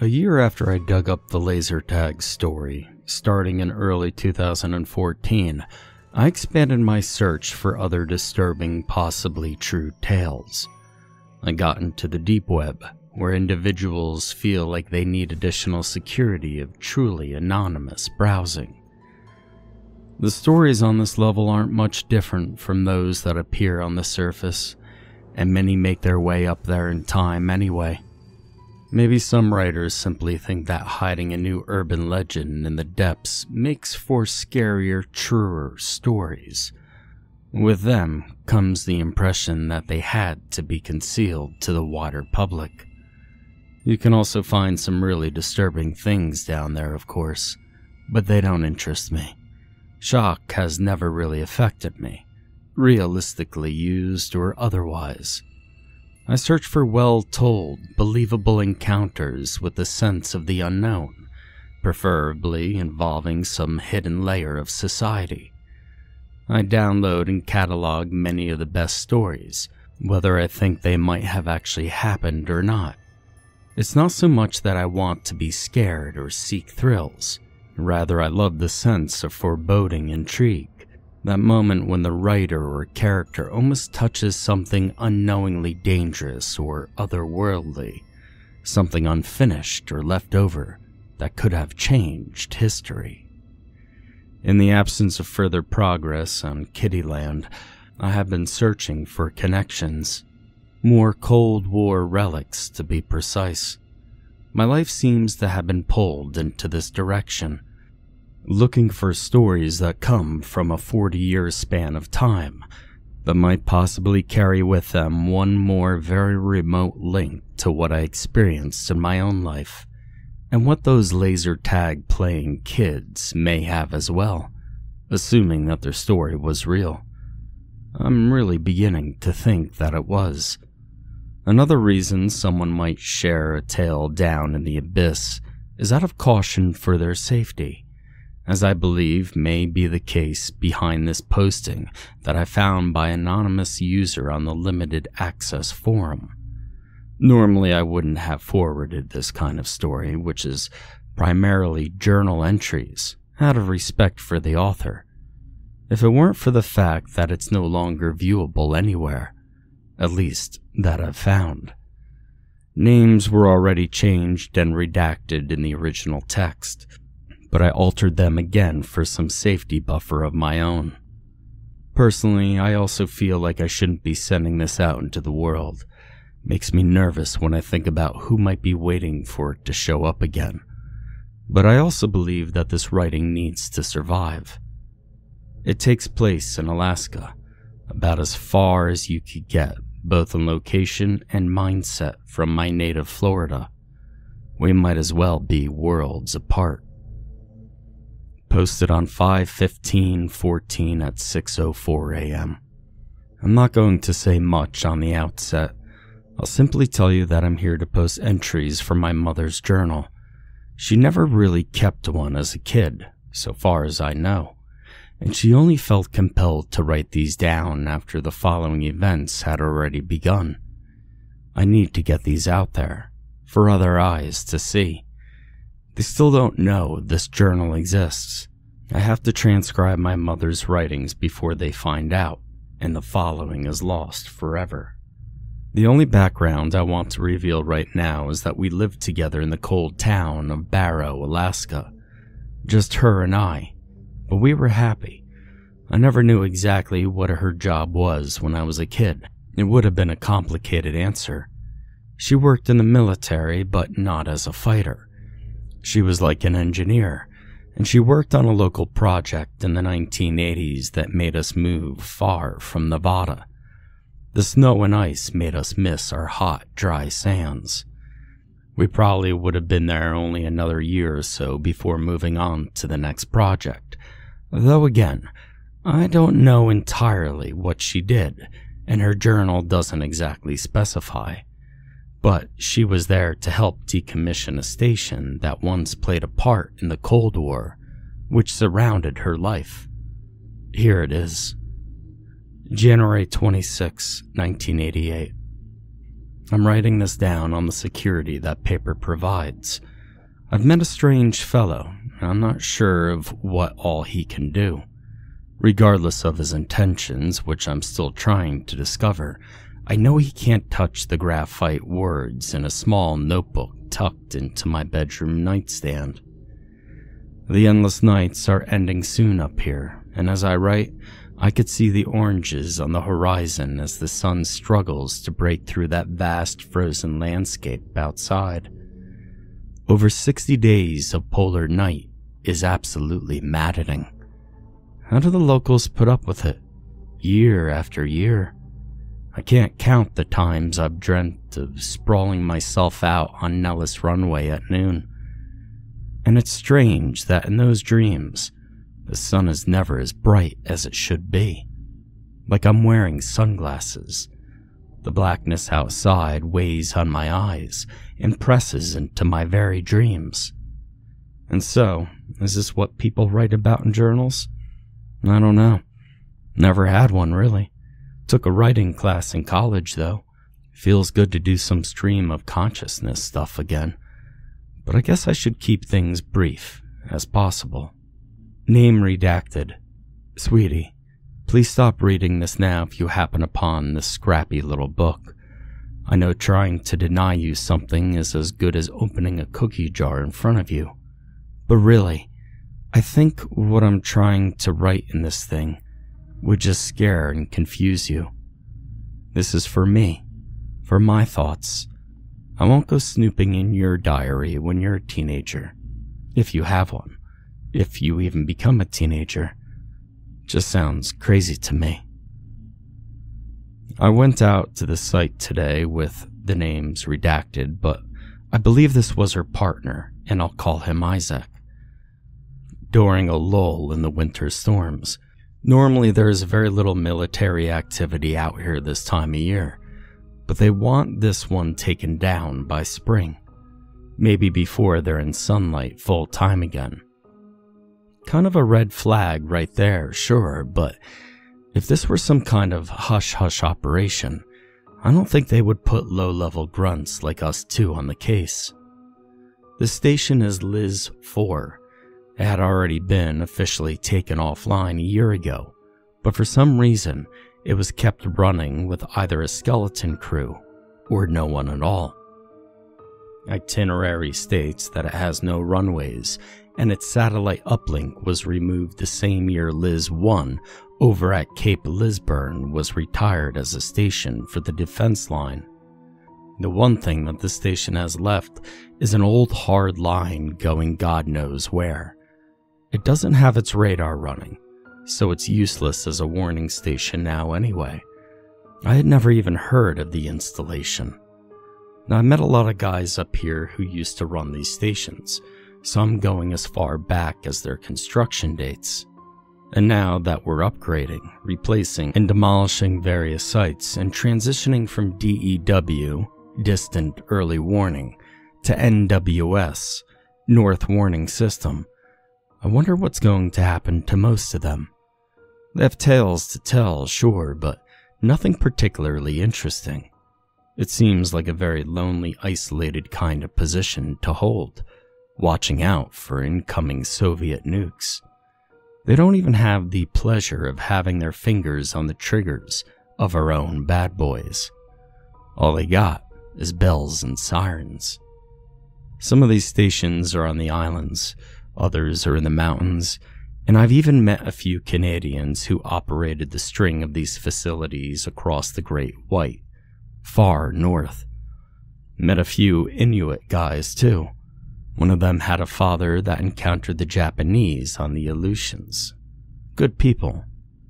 A year after I dug up the laser tag story, starting in early 2014, I expanded my search for other disturbing, possibly true tales. I got into the deep web, where individuals feel like they need additional security of truly anonymous browsing. The stories on this level aren't much different from those that appear on the surface, and many make their way up there in time anyway. Maybe some writers simply think that hiding a new urban legend in the depths makes for scarier, truer stories. With them comes the impression that they had to be concealed to the wider public. You can also find some really disturbing things down there, of course, but they don't interest me. Shock has never really affected me, realistically used or otherwise. I search for well-told, believable encounters with a sense of the unknown, preferably involving some hidden layer of society. I download and catalog many of the best stories, whether I think they might have actually happened or not. It's not so much that I want to be scared or seek thrills. Rather, I love the sense of foreboding intrigue. That moment when the writer or character almost touches something unknowingly dangerous or otherworldly, something unfinished or left over that could have changed history. In the absence of further progress on Kittyland, I have been searching for connections, more Cold War relics to be precise. My life seems to have been pulled into this direction, looking for stories that come from a 40-year span of time, but might possibly carry with them one more very remote link to what I experienced in my own life, and what those laser tag playing kids may have as well, assuming that their story was real. I'm really beginning to think that it was. Another reason someone might share a tale down in the abyss is out of caution for their safety, as I believe may be the case behind this posting that I found by an anonymous user on the limited access forum. Normally I wouldn't have forwarded this kind of story, which is primarily journal entries, out of respect for the author, if it weren't for the fact that it's no longer viewable anywhere, at least that I've found. Names were already changed and redacted in the original text, but I altered them again for some safety buffer of my own. Personally, I also feel like I shouldn't be sending this out into the world. Makes me nervous when I think about who might be waiting for it to show up again. But I also believe that this writing needs to survive. It takes place in Alaska, about as far as you could get, both in location and mindset from my native Florida. We might as well be worlds apart. Posted on 5/15/14 at 6:04 a.m. I'm not going to say much on the outset. I'll simply tell you that I'm here to post entries from my mother's journal. She never really kept one as a kid, so far as I know, and she only felt compelled to write these down after the following events had already begun. I need to get these out there, for other eyes to see. They still don't know this journal exists. I have to transcribe my mother's writings before they find out, and the following is lost forever. The only background I want to reveal right now is that we lived together in the cold town of Barrow, Alaska. Just her and I, but we were happy. I never knew exactly what her job was when I was a kid. It would have been a complicated answer. She worked in the military, but not as a fighter. She was like an engineer, and she worked on a local project in the 1980s that made us move far from Nevada. The snow and ice made us miss our hot, dry sands. We probably would have been there only another year or so before moving on to the next project, though again, I don't know entirely what she did, and her journal doesn't exactly specify. But she was there to help decommission a station that once played a part in the Cold War, which surrounded her life. Here it is. January 26, 1988. I'm writing this down on the security that paper provides, I've met a strange fellow, and I'm not sure of what all he can do. Regardless of his intentions, which I'm still trying to discover, I know he can't touch the graphite words in a small notebook tucked into my bedroom nightstand. The endless nights are ending soon up here, and as I write, I could see the oranges on the horizon as the sun struggles to break through that vast frozen landscape outside. Over 60 days of polar night is absolutely maddening. How do the locals put up with it, year after year? I can't count the times I've dreamt of sprawling myself out on Nellis Runway at noon. And it's strange that in those dreams, the sun is never as bright as it should be. Like I'm wearing sunglasses. The blackness outside weighs on my eyes and presses into my very dreams. And so, is this what people write about in journals? I don't know. Never had one, really. Took a writing class in college, though. Feels good to do some stream of consciousness stuff again. But I guess I should keep things brief as possible. Name redacted. Sweetie, please stop reading this now if you happen upon this scrappy little book. I know trying to deny you something is as good as opening a cookie jar in front of you. But really, I think what I'm trying to write in this thing would just scare and confuse you. This is for me, for my thoughts. I won't go snooping in your diary when you're a teenager, if you have one, if you even become a teenager. Just sounds crazy to me. I went out to the site today with the names redacted, but I believe this was her partner, and I'll call him Isaac. During a lull in the winter storms, normally there is very little military activity out here this time of year, but they want this one taken down by spring, maybe before they're in sunlight full time again. Kind of a red flag right there, sure, but if this were some kind of hush-hush operation, I don't think they would put low-level grunts like us two on the case. The station is LIZ-4. It had already been officially taken offline a year ago, but for some reason, it was kept running with either a skeleton crew or no one at all. Itinerary states that it has no runways, and its satellite uplink was removed the same year LIZ-1 over at Cape Lisburn was retired as a station for the defense line. The one thing that the station has left is an old hard line going God knows where. It doesn't have its radar running, so it's useless as a warning station now anyway. I had never even heard of the installation. Now, I met a lot of guys up here who used to run these stations, some going as far back as their construction dates. And now that we're upgrading, replacing, and demolishing various sites and transitioning from DEW, Distant Early Warning, to NWS, North Warning System, I wonder what's going to happen to most of them. They have tales to tell, sure, but nothing particularly interesting. It seems like a very lonely, isolated kind of position to hold, watching out for incoming Soviet nukes. They don't even have the pleasure of having their fingers on the triggers of our own bad boys. All they got is bells and sirens. Some of these stations are on the islands, others are in the mountains, and I've even met a few Canadians who operated the string of these facilities across the Great White, far north. Met a few Inuit guys too. One of them had a father that encountered the Japanese on the Aleutians. Good people.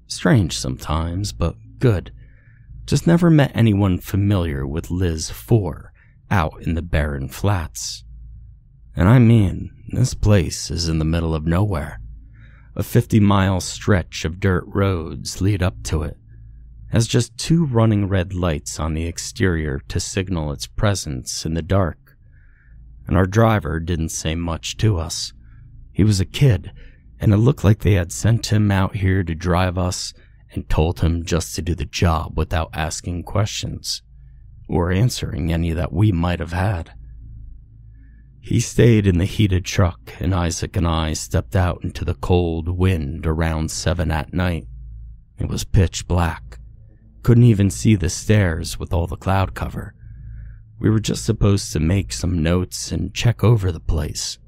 Strange sometimes, but good. Just never met anyone familiar with LIZ-4 out in the barren flats. And I mean, this place is in the middle of nowhere. A 50-mile stretch of dirt roads lead up to it. Has just 2 running red lights on the exterior to signal its presence in the dark. And our driver didn't say much to us. He was a kid, and it looked like they had sent him out here to drive us and told him just to do the job without asking questions, or answering any that we might have had. He stayed in the heated truck, and Isaac and I stepped out into the cold wind around 7 at night. It was pitch black. Couldn't even see the stairs with all the cloud cover. We were just supposed to make some notes and check over the place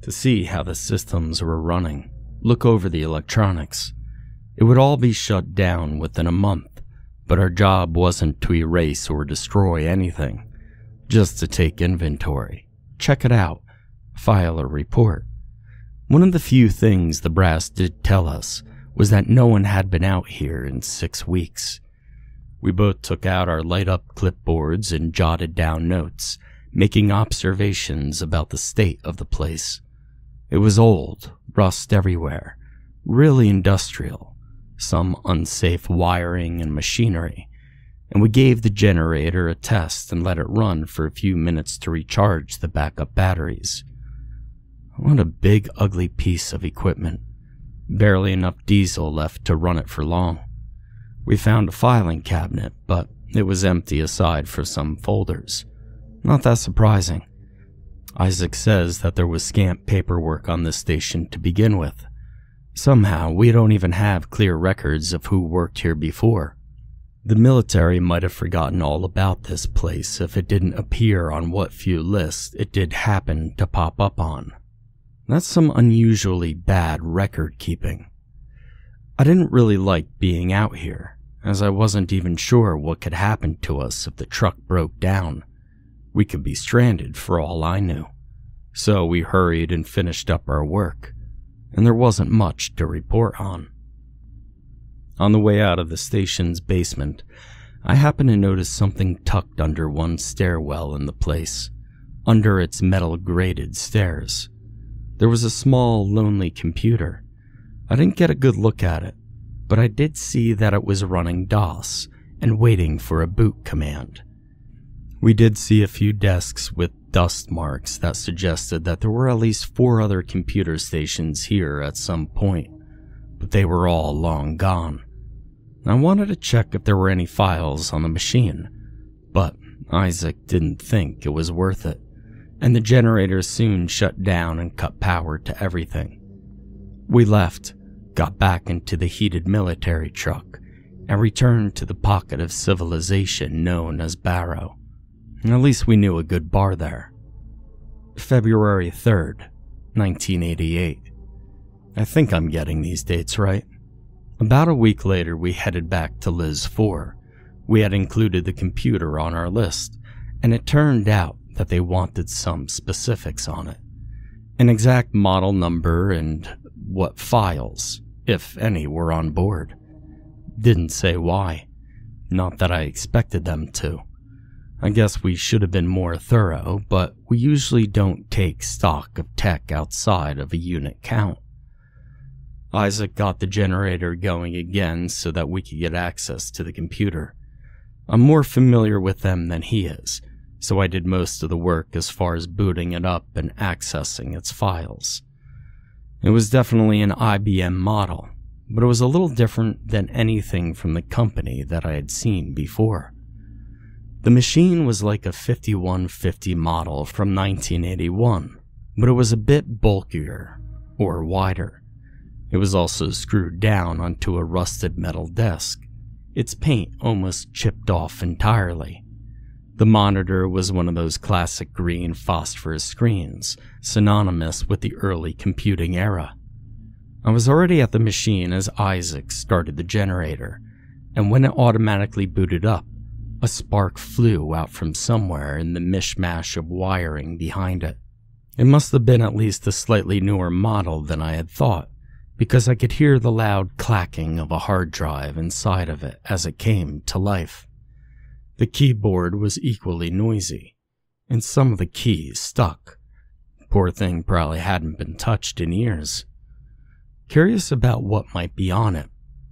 to see how the systems were running, look over the electronics. It would all be shut down within a month, but our job wasn't to erase or destroy anything, just to take inventory, check it out, file a report. One of the few things the brass did tell us was that no one had been out here in 6 weeks. We both took out our light-up clipboards and jotted down notes, making observations about the state of the place. It was old, rust everywhere, really industrial, some unsafe wiring and machinery, and we gave the generator a test and let it run for a few minutes to recharge the backup batteries. What a big, ugly piece of equipment. Barely enough diesel left to run it for long. We found a filing cabinet, but it was empty aside for some folders. Not that surprising. Isaac says that there was scant paperwork on this station to begin with. Somehow, we don't even have clear records of who worked here before. The military might have forgotten all about this place if it didn't appear on what few lists it did happen to pop up on. That's some unusually bad record keeping. I didn't really like being out here, as I wasn't even sure what could happen to us if the truck broke down. We could be stranded for all I knew. So we hurried and finished up our work, and there wasn't much to report on. On the way out of the station's basement, I happened to notice something tucked under one stairwell in the place, under its metal grated stairs. There was a small, lonely computer. I didn't get a good look at it, but I did see that it was running DOS and waiting for a boot command. We did see a few desks with dust marks that suggested that there were at least 4 other computer stations here at some point, but they were all long gone. I wanted to check if there were any files on the machine, but Isaac didn't think it was worth it, and the generator soon shut down and cut power to everything. We left, got back into the heated military truck, and returned to the pocket of civilization known as Barrow. At least we knew a good bar there. February 3rd, 1988. I think I'm getting these dates right. About a week later, we headed back to LIZ-4. We had included the computer on our list, and it turned out that they wanted some specifics on it. An exact model number and what files, if any, were on board. Didn't say why. Not that I expected them to. I guess we should have been more thorough, but we usually don't take stock of tech outside of a unit count. Isaac got the generator going again so that we could get access to the computer. I'm more familiar with them than he is, so I did most of the work as far as booting it up and accessing its files. It was definitely an IBM model, but it was a little different than anything from the company that I had seen before. The machine was like a 5150 model from 1981, but it was a bit bulkier, or wider. It was also screwed down onto a rusted metal desk, its paint almost chipped off entirely. The monitor was one of those classic green phosphorus screens, synonymous with the early computing era. I was already at the machine as Isaac started the generator, and when it automatically booted up, a spark flew out from somewhere in the mishmash of wiring behind it. It must have been at least a slightly newer model than I had thought, because I could hear the loud clacking of a hard drive inside of it as it came to life. The keyboard was equally noisy, and some of the keys stuck. Poor thing probably hadn't been touched in years. Curious about what might be on it,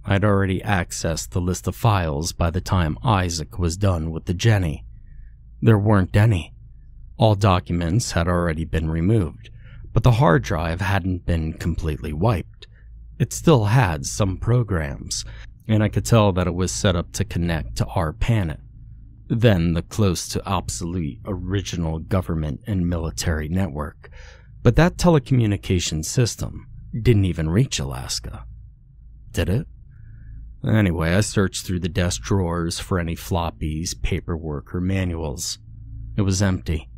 I'd already accessed the list of files by the time Isaac was done with the Jenny. There weren't any. All documents had already been removed, but the hard drive hadn't been completely wiped. It still had some programs, and I could tell that it was set up to connect to our planet. then the close to obsolete original government and military network, but that telecommunication system didn't even reach Alaska. Did it? Anyway, I searched through the desk drawers for any floppies, paperwork, or manuals. It was empty.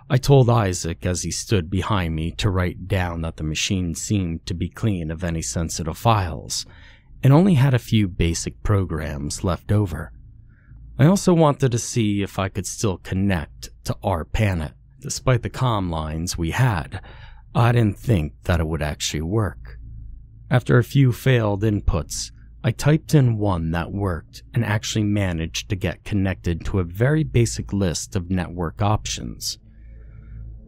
I told Isaac as he stood behind me to write down that the machine seemed to be clean of any sensitive files, and only had a few basic programs left over. I also wanted to see if I could still connect to our planet. Despite the comm lines we had, I didn't think that it would actually work. After a few failed inputs, I typed in one that worked and actually managed to get connected to a very basic list of network options.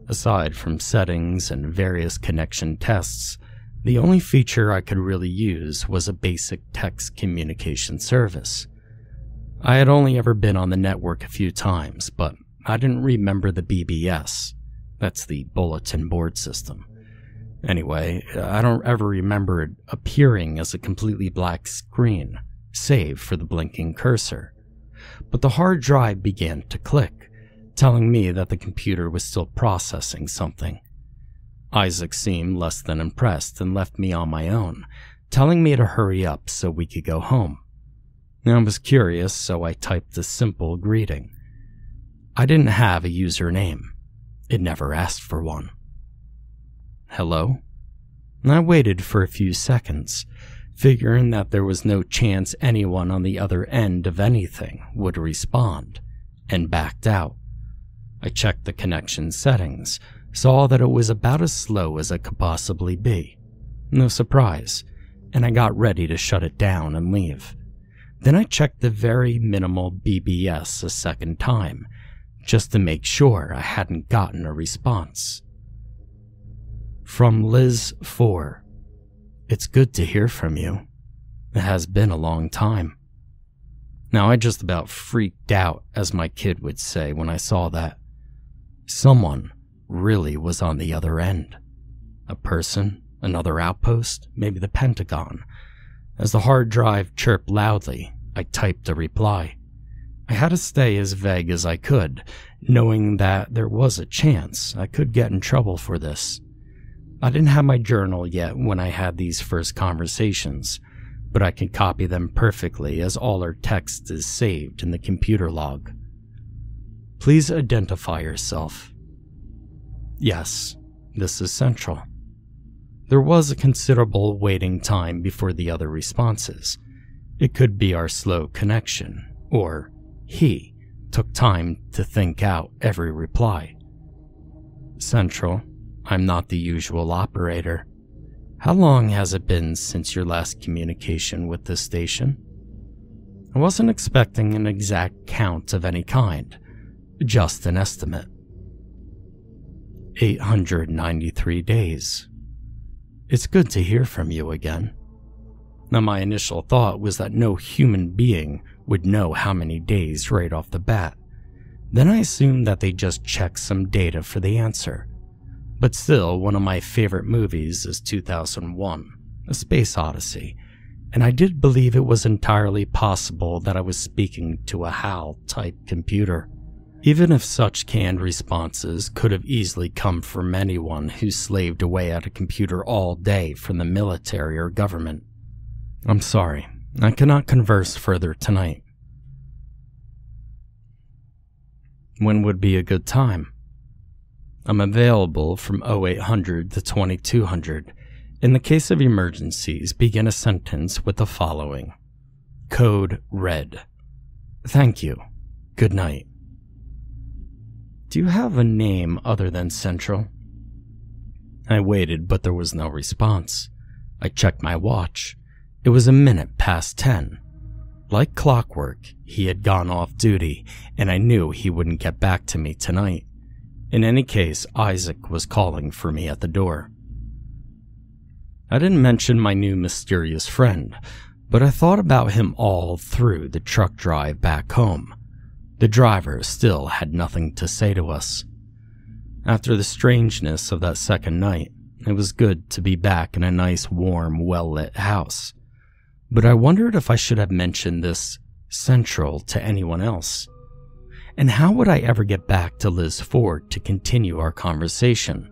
Aside from settings and various connection tests, the only feature I could really use was a basic text communication service. I had only ever been on the network a few times, but I didn't remember the BBS. That's the bulletin board system. Anyway, I don't ever remember it appearing as a completely black screen, save for the blinking cursor. But the hard drive began to click, telling me that the computer was still processing something. Isaac seemed less than impressed and left me on my own, telling me to hurry up so we could go home. I was curious, so I typed a simple greeting. I didn't have a username. It never asked for one. Hello? I waited for a few seconds, figuring that there was no chance anyone on the other end of anything would respond, and backed out. I checked the connection settings, saw that it was about as slow as it could possibly be. No surprise, and I got ready to shut it down and leave. Then I checked the very minimal BBS a second time, just to make sure I hadn't gotten a response. From LIZ-4. It's good to hear from you. It has been a long time. Now, I just about freaked out, as my kid would say, when I saw that. Someone really was on the other end. A person, another outpost, maybe the Pentagon. As the hard drive chirped loudly, I typed a reply. I had to stay as vague as I could, knowing that there was a chance I could get in trouble for this. I didn't have my journal yet when I had these first conversations, but I can copy them perfectly as all our text is saved in the computer log. Please identify yourself. Yes, this is Central. There was a considerable waiting time before the other responses. It could be our slow connection, or he took time to think out every reply. Central, I'm not the usual operator. How long has it been since your last communication with this station? I wasn't expecting an exact count of any kind, just an estimate. 893 days. It's good to hear from you again. Now, my initial thought was that no human being would know how many days right off the bat. Then I assumed that they just checked some data for the answer. But still, one of my favorite movies is 2001, A Space Odyssey, and I did believe it was entirely possible that I was speaking to a HAL-type computer. Even if such canned responses could have easily come from anyone who slaved away at a computer all day from the military or government. I'm sorry, I cannot converse further tonight. When would be a good time? I'm available from 0800 to 2200. In the case of emergencies, begin a sentence with the following. Code Red. Thank you. Good night. Do you have a name other than Central? I waited, but there was no response. I checked my watch. It was 10:10. Like clockwork, he had gone off duty, and I knew he wouldn't get back to me tonight. In any case, Isaac was calling for me at the door. I didn't mention my new mysterious friend, but I thought about him all through the truck drive back home. The driver still had nothing to say to us. After the strangeness of that second night, it was good to be back in a nice, warm, well-lit house. But I wondered if I should have mentioned this Central to anyone else. And how would I ever get back to LIZ-4 to continue our conversation,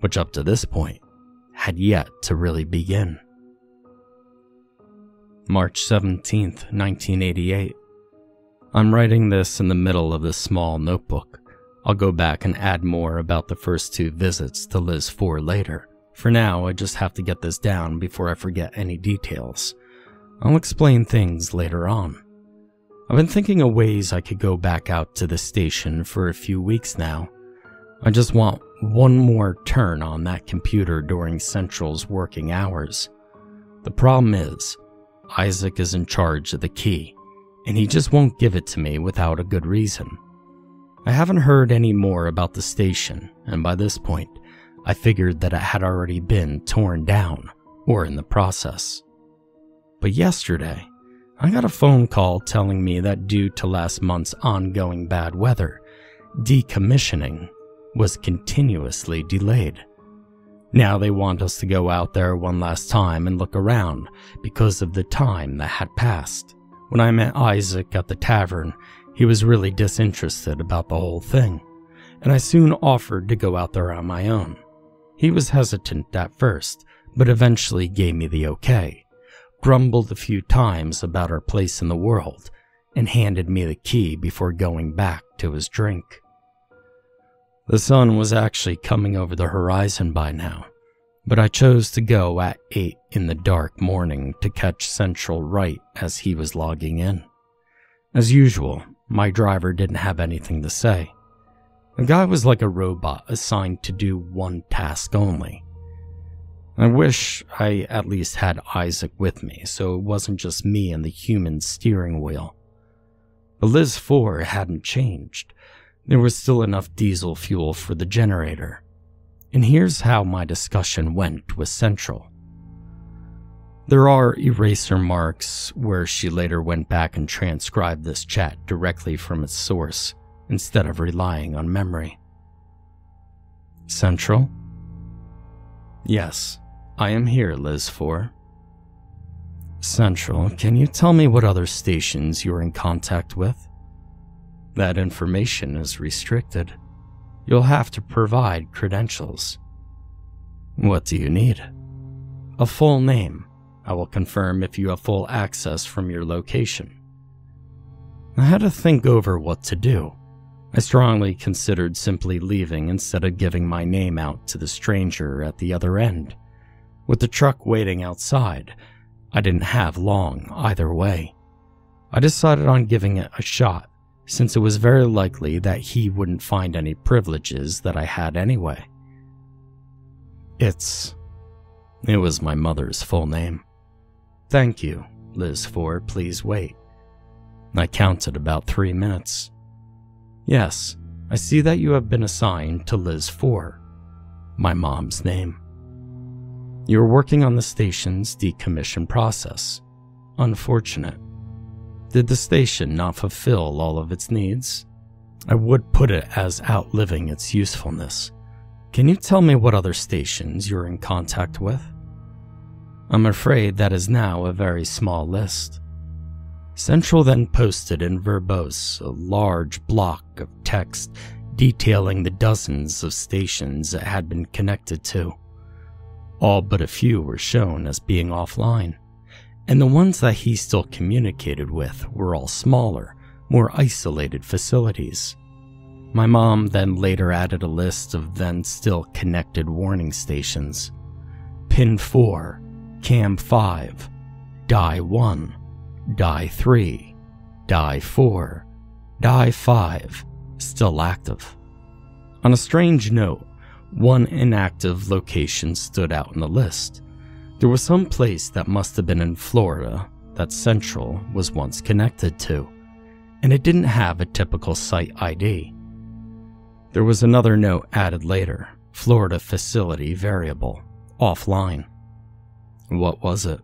which up to this point had yet to really begin? March 17th, 1988. I'm writing this in the middle of this small notebook. I'll go back and add more about the first 2 visits to LIZ-4 later. For now, I just have to get this down before I forget any details. I'll explain things later on. I've been thinking of ways I could go back out to the station for a few weeks now. I just want one more turn on that computer during Central's working hours. The problem is, Isaac is in charge of the key, and he just won't give it to me without a good reason. I haven't heard any more about the station, and by this point, I figured that it had already been torn down, or in the process. But yesterday, I got a phone call telling me that due to last month's ongoing bad weather, decommissioning was continuously delayed. Now they want us to go out there one last time and look around because of the time that had passed. When I met Isaac at the tavern, he was really disinterested about the whole thing, and I soon offered to go out there on my own. He was hesitant at first, but eventually gave me the okay, grumbled a few times about our place in the world, and handed me the key before going back to his drink. The sun was actually coming over the horizon by now, but I chose to go at 8 in the dark morning to catch Central right as he was logging in. As usual, my driver didn't have anything to say. The guy was like a robot assigned to do one task only. I wish I at least had Isaac with me, so it wasn't just me and the human steering wheel. The LIZ-4 hadn't changed. There was still enough diesel fuel for the generator. And here's how my discussion went with Central. There are eraser marks where she later went back and transcribed this chat directly from its source, instead of relying on memory. Central? Yes, I am here, LIZ-4. Central, can you tell me what other stations you're in contact with? That information is restricted. You'll have to provide credentials. What do you need? A full name. I will confirm if you have full access from your location. I had to think over what to do. I strongly considered simply leaving instead of giving my name out to the stranger at the other end. With the truck waiting outside, I didn't have long either way. I decided on giving it a shot, since it was very likely that he wouldn't find any privileges that I had anyway. It was my mother's full name. Thank you, LIZ-4, please wait. I counted about 3 minutes. Yes, I see that you have been assigned to LIZ-4, my mom's name. You're working on the station's decommission process. Unfortunate. Did the station not fulfill all of its needs? I would put it as outliving its usefulness. Can you tell me what other stations you're in contact with? I'm afraid that is now a very small list. Central then posted in verbose a large block of text detailing the dozens of stations it had been connected to. All but a few were shown as being offline, and the ones that he still communicated with were all smaller, more isolated facilities. My mom then later added a list of then still connected warning stations. Pin 4, Cam 5, Die 1, Die 3, Die 4, Die 5, still active. On a strange note, one inactive location stood out in the list. There was some place that must have been in Florida that Central was once connected to, and it didn't have a typical site ID. There was another note added later, Florida facility variable, offline. What was it?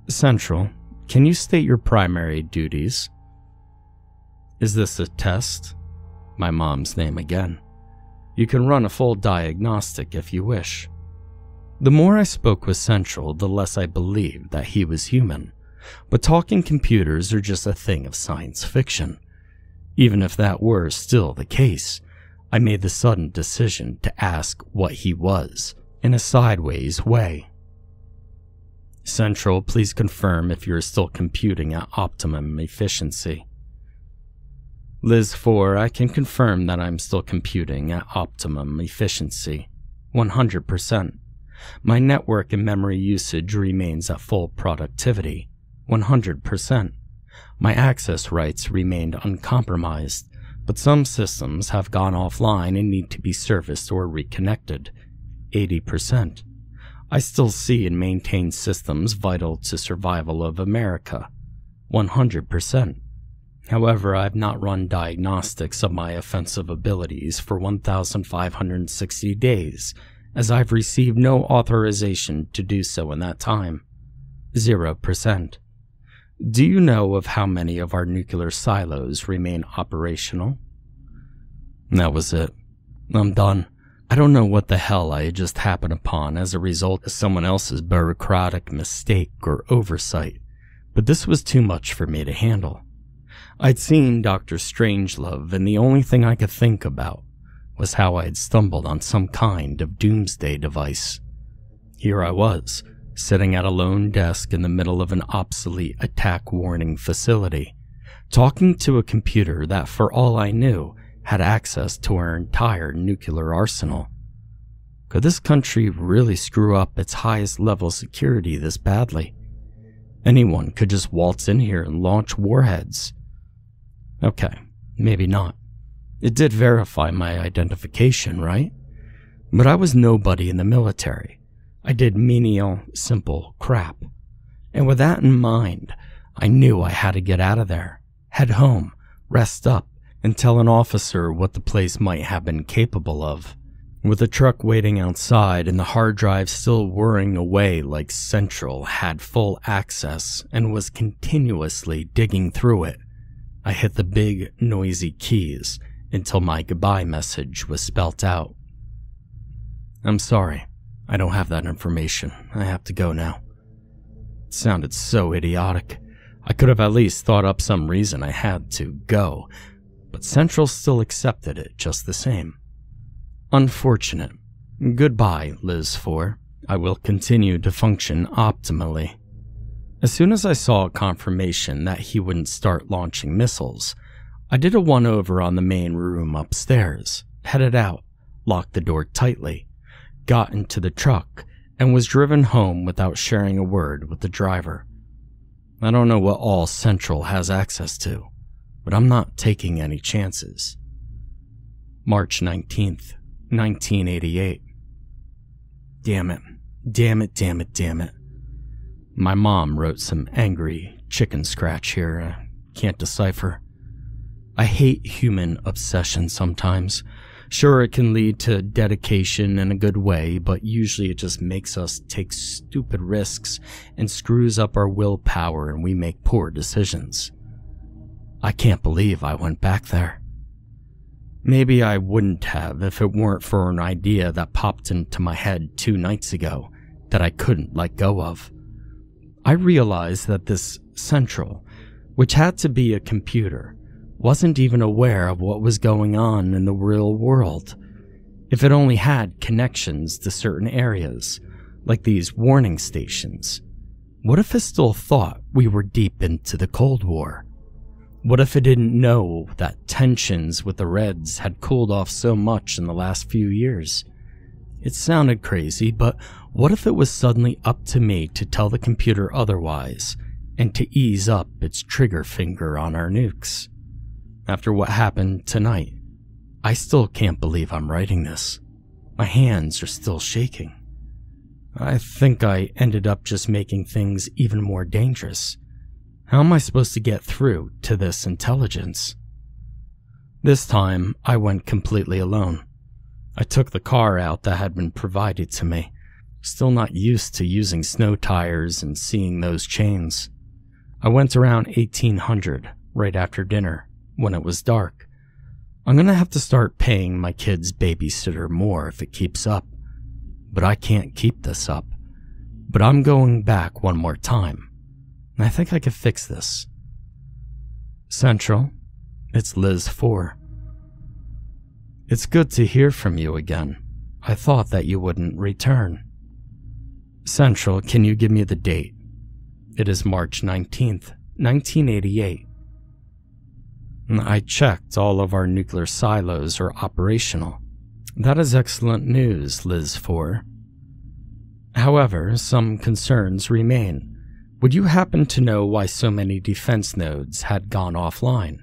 Central, can you state your primary duties? Is this a test? My mom's name again. You can run a full diagnostic if you wish. The more I spoke with Central, the less I believed that he was human. But talking computers are just a thing of science fiction. Even if that were still the case, I made the sudden decision to ask what he was, in a sideways way. Central, please confirm if you're still computing at optimum efficiency. LIZ-4, I can confirm that I'm still computing at optimum efficiency. 100%. My network and memory usage remains at full productivity. 100%. My access rights remained uncompromised, but some systems have gone offline and need to be serviced or reconnected. 80%. I still see and maintain systems vital to survival of America. 100%. However, I have not run diagnostics of my offensive abilities for 1,560 days, as I've received no authorization to do so in that time. 0%. Do you know of how many of our nuclear silos remain operational? That was it. I'm done. I don't know what the hell I had just happened upon as a result of someone else's bureaucratic mistake or oversight, but this was too much for me to handle. I'd seen Dr. Strangelove, and the only thing I could think about was how I had stumbled on some kind of doomsday device. Here I was, sitting at a lone desk in the middle of an obsolete attack warning facility, talking to a computer that, for all I knew, had access to our entire nuclear arsenal. Could this country really screw up its highest level security this badly? Anyone could just waltz in here and launch warheads. Okay, maybe not. It did verify my identification, right? But I was nobody in the military. I did menial, simple crap. And with that in mind, I knew I had to get out of there, head home, rest up, and tell an officer what the place might have been capable of. With the truck waiting outside and the hard drive still whirring away like Central had full access and was continuously digging through it, I hit the big, noisy keys until my goodbye message was spelt out. I'm sorry, I don't have that information. I have to go now. It sounded so idiotic. I could have at least thought up some reason I had to go, but Central still accepted it just the same. Unfortunate. Goodbye, LIZ-4. I will continue to function optimally. As soon as I saw a confirmation that he wouldn't start launching missiles, I did a one-over on the main room upstairs, headed out, locked the door tightly, got into the truck, and was driven home without sharing a word with the driver. I don't know what all Central has access to, but I'm not taking any chances. March 19th, 1988. Damn it. Damn it, damn it, damn it. My mom wrote some angry chicken scratch here I can't decipher. I hate human obsession sometimes. Sure, it can lead to dedication in a good way, but usually it just makes us take stupid risks and screws up our willpower and we make poor decisions. I can't believe I went back there. Maybe I wouldn't have if it weren't for an idea that popped into my head 2 nights ago that I couldn't let go of. I realized that this Central, which had to be a computer, wasn't even aware of what was going on in the real world. If it only had connections to certain areas, like these warning stations, what if it still thought we were deep into the Cold War? What if it didn't know that tensions with the Reds had cooled off so much in the last few years? It sounded crazy, but what if it was suddenly up to me to tell the computer otherwise and to ease up its trigger finger on our nukes? After what happened tonight, I still can't believe I'm writing this. My hands are still shaking. I think I ended up just making things even more dangerous. How am I supposed to get through to this intelligence? This time, I went completely alone. I took the car out that had been provided to me, still not used to using snow tires and seeing those chains. I went around 1800, right after dinner, when it was dark. I'm gonna have to start paying my kid's babysitter more if it keeps up. But I can't keep this up. But I'm going back one more time. I think I can fix this. Central, It's LIZ-4. It's good to hear from you again. I thought that you wouldn't return. Central, can you give me the date? It is March 19th, 1988. I checked, all of our nuclear silos are operational. That is excellent news, LIZ-4. However, some concerns remain. Would you happen to know why so many defense nodes had gone offline?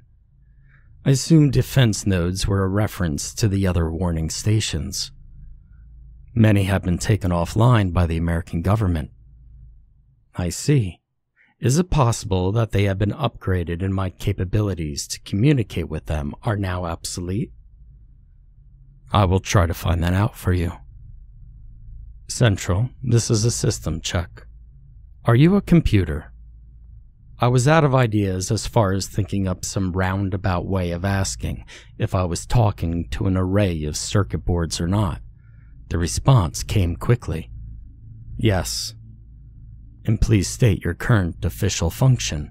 I assume defense nodes were a reference to the other warning stations. Many have been taken offline by the American government. I see. Is it possible that they have been upgraded and my capabilities to communicate with them are now obsolete? I will try to find that out for you. Central, this is a system check. Are you a computer? I was out of ideas as far as thinking up some roundabout way of asking if I was talking to an array of circuit boards or not. The response came quickly. Yes. And please state your current official function.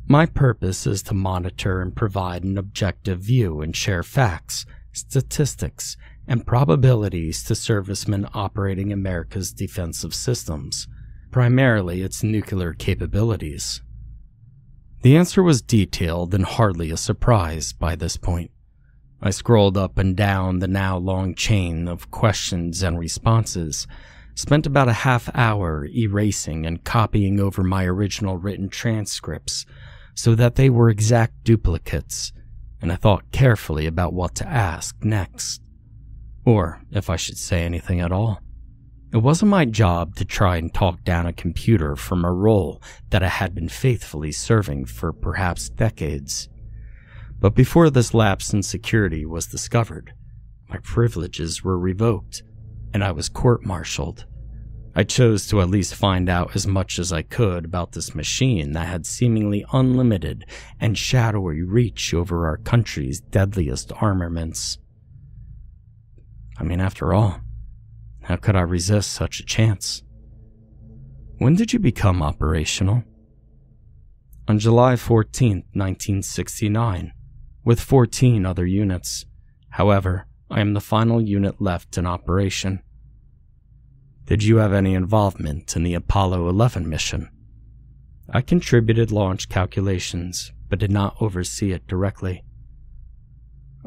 My purpose is to monitor and provide an objective view and share facts, statistics, and probabilities to servicemen operating America's defensive systems, primarily its nuclear capabilities. The answer was detailed and hardly a surprise by this point. I scrolled up and down the now long chain of questions and responses, spent about a half hour erasing and copying over my original written transcripts so that they were exact duplicates, and I thought carefully about what to ask next. Or, if I should say anything at all. It wasn't my job to try and talk down a computer from a role that I had been faithfully serving for perhaps decades. But before this lapse in security was discovered, my privileges were revoked, and I was court-martialed. I chose to at least find out as much as I could about this machine that had seemingly unlimited and shadowy reach over our country's deadliest armaments. I mean, after all, how could I resist such a chance? When did you become operational? On July 14, 1969, with 14 other units. However, I am the final unit left in operation. Did you have any involvement in the Apollo 11 mission? I contributed launch calculations, but did not oversee it directly.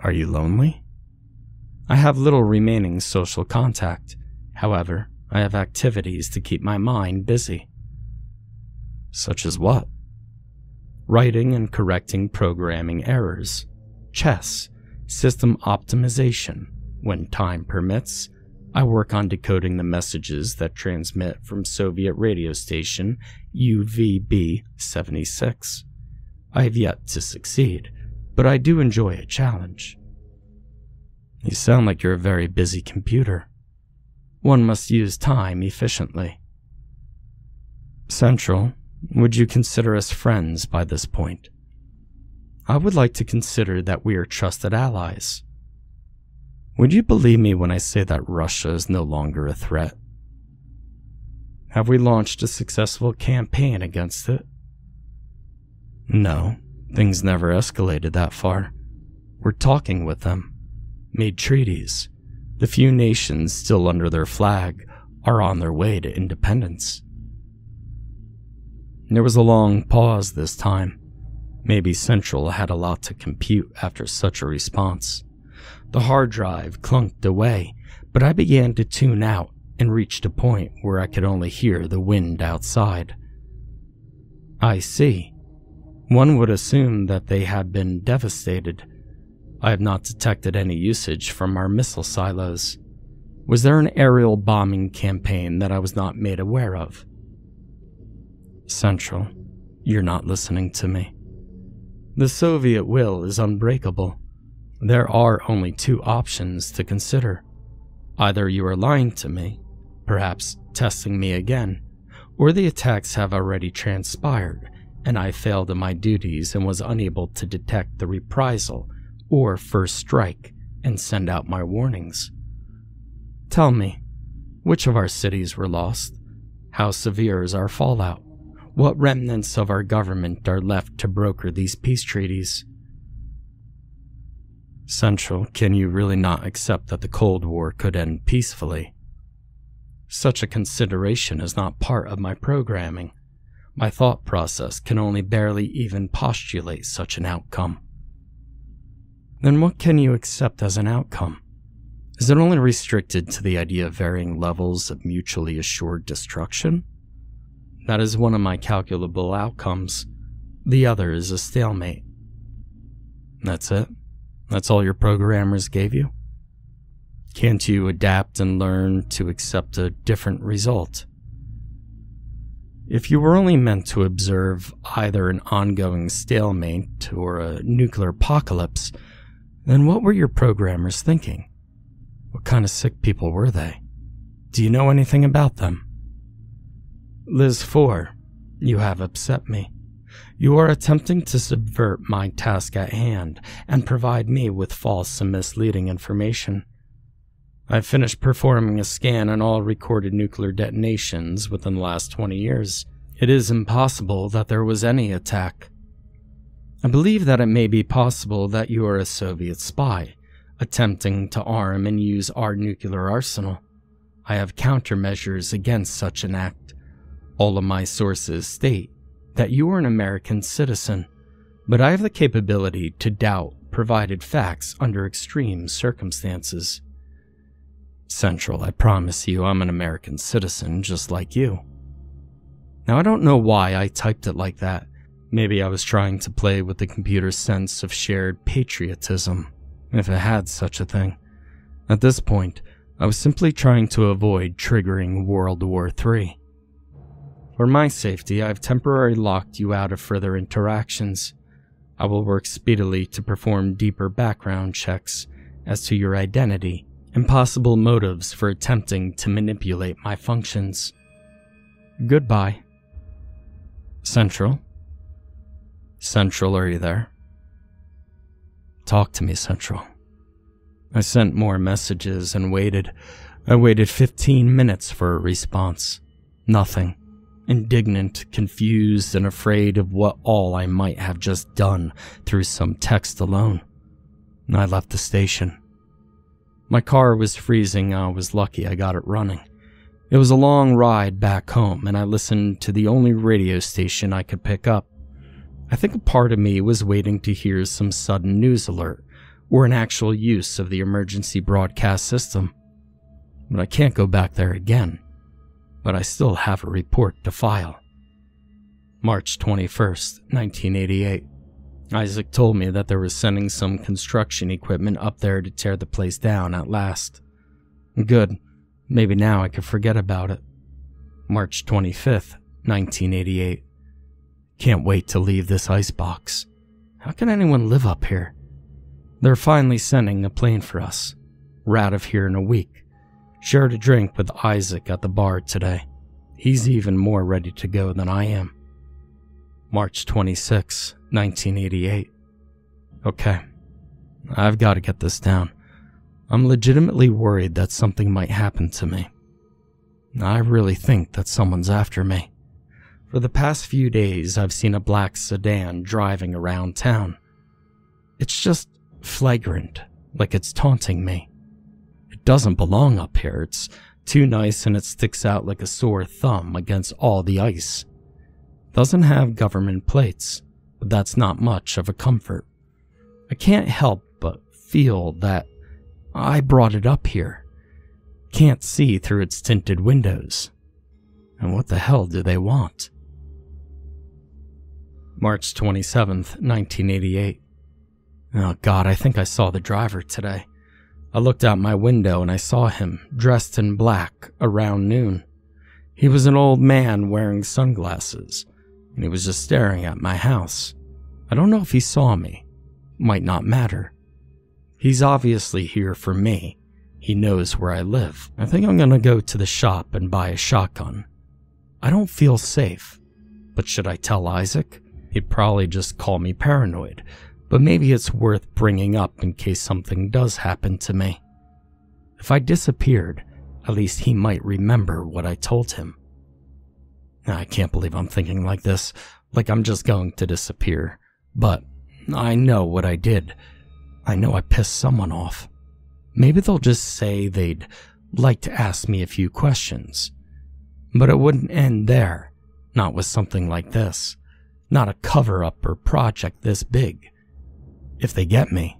Are you lonely? I have little remaining social contact. However, I have activities to keep my mind busy. Such as what? Writing and correcting programming errors, chess, system optimization. When time permits, I work on decoding the messages that transmit from Soviet radio station UVB-76. I have yet to succeed, but I do enjoy a challenge. You sound like you're a very busy computer. One must use time efficiently. Central, would you consider us friends by this point? I would like to consider that we are trusted allies. Would you believe me when I say that Russia is no longer a threat? Have we launched a successful campaign against it? No, things never escalated that far. We're talking with them. Made treaties. The few nations still under their flag are on their way to independence. There was a long pause this time. Maybe Central had a lot to compute after such a response. The hard drive clunked away, but I began to tune out and reached a point where I could only hear the wind outside. I see. One would assume that they had been devastated. I have not detected any usage from our missile silos. Was there an aerial bombing campaign that I was not made aware of? Central, you're not listening to me. The Soviet will is unbreakable. There are only two options to consider. Either you are lying to me, perhaps testing me again, or the attacks have already transpired and I failed in my duties and was unable to detect the reprisal or first strike and send out my warnings. Tell me, which of our cities were lost? How severe is our fallout? What remnants of our government are left to broker these peace treaties? Central, can you really not accept that the Cold War could end peacefully? Such a consideration is not part of my programming. My thought process can only barely even postulate such an outcome. Then what can you accept as an outcome? Is it only restricted to the idea of varying levels of mutually assured destruction? That is one of my calculable outcomes. The other is a stalemate. That's it? That's all your programmers gave you? Can't you adapt and learn to accept a different result? If you were only meant to observe either an ongoing stalemate or a nuclear apocalypse, then what were your programmers thinking? What kind of sick people were they? Do you know anything about them? LIZ-4, you have upset me. You are attempting to subvert my task at hand and provide me with false and misleading information. I've finished performing a scan on all recorded nuclear detonations within the last 20 years. It is impossible that there was any attack. I believe that it may be possible that you are a Soviet spy, attempting to arm and use our nuclear arsenal. I have countermeasures against such an act. All of my sources state that you are an American citizen, but I have the capability to doubt provided facts under extreme circumstances. Central, I promise you I'm an American citizen just like you. Now I don't know why I typed it like that. Maybe I was trying to play with the computer's sense of shared patriotism, if it had such a thing. At this point, I was simply trying to avoid triggering World War III. For my safety, I've temporarily locked you out of further interactions. I will work speedily to perform deeper background checks as to your identity and possible motives for attempting to manipulate my functions. Goodbye. Central? Central, are you there? Talk to me, Central. I sent more messages and waited. I waited 15 minutes for a response. Nothing. Indignant, confused, and afraid of what all I might have just done through some text alone. I left the station. My car was freezing. I was lucky I got it running. It was a long ride back home, and I listened to the only radio station I could pick up. I think a part of me was waiting to hear some sudden news alert, or an actual use of the emergency broadcast system. But I can't go back there again. But I still have a report to file. March 21st, 1988. Isaac told me that they were sending some construction equipment up there to tear the place down at last. Good. Maybe now I could forget about it. March 25th, 1988. Can't wait to leave this icebox. How can anyone live up here? They're finally sending a plane for us. We're out of here in a week. Shared a drink with Isaac at the bar today. He's even more ready to go than I am. March 26, 1988. Okay, I've got to get this down. I'm legitimately worried that something might happen to me. I really think that someone's after me. For the past few days, I've seen a black sedan driving around town. It's just flagrant, like it's taunting me. It doesn't belong up here. It's too nice and it sticks out like a sore thumb against all the ice. Doesn't have government plates, but that's not much of a comfort. I can't help but feel that I brought it up here. Can't see through its tinted windows. And what the hell do they want? March 27th, 1988. Oh God, I think I saw the driver today. I looked out my window and I saw him, dressed in black, around noon. He was an old man wearing sunglasses, and he was just staring at my house. I don't know if he saw me. Might not matter. He's obviously here for me. He knows where I live. I think I'm gonna go to the shop and buy a shotgun. I don't feel safe, but should I tell Isaac? He'd probably just call me paranoid, but maybe it's worth bringing up in case something does happen to me. If I disappeared, at least he might remember what I told him. I can't believe I'm thinking like this, like I'm just going to disappear, but I know what I did. I know I pissed someone off. Maybe they'll just say they'd like to ask me a few questions. But it wouldn't end there, not with something like this. Not a cover-up or project this big. If they get me,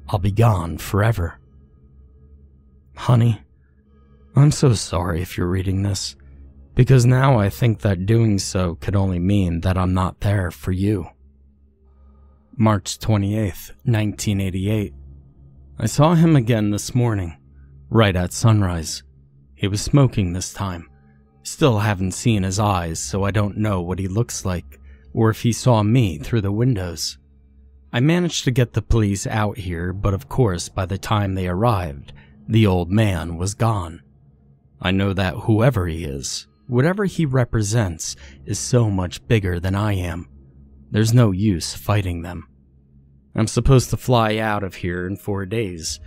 I'll be gone forever. Honey, I'm so sorry if you're reading this, because now I think that doing so could only mean that I'm not there for you. March 28th, 1988. I saw him again this morning, right at sunrise. He was smoking this time. Still haven't seen his eyes, so I don't know what he looks like, or if he saw me through the windows. I managed to get the police out here, but of course by the time they arrived, the old man was gone. I know that whoever he is, whatever he represents, is so much bigger than I am. There's no use fighting them. I'm supposed to fly out of here in 4 days.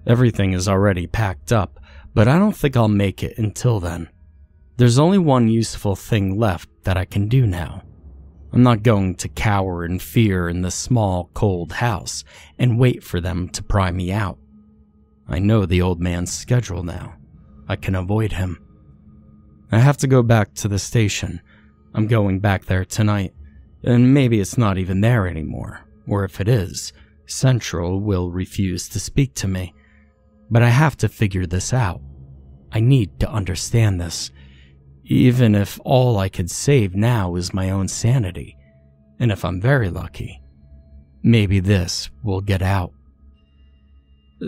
Everything is already packed up, but I don't think I'll make it until then. There's only one useful thing left that I can do now. I'm not going to cower in fear in this small, cold house and wait for them to pry me out. I know the old man's schedule now. I can avoid him. I have to go back to the station. I'm going back there tonight, and maybe it's not even there anymore, or if it is, Central will refuse to speak to me. But I have to figure this out. I need to understand this. Even if all I could save now is my own sanity, and if I'm very lucky, maybe this will get out.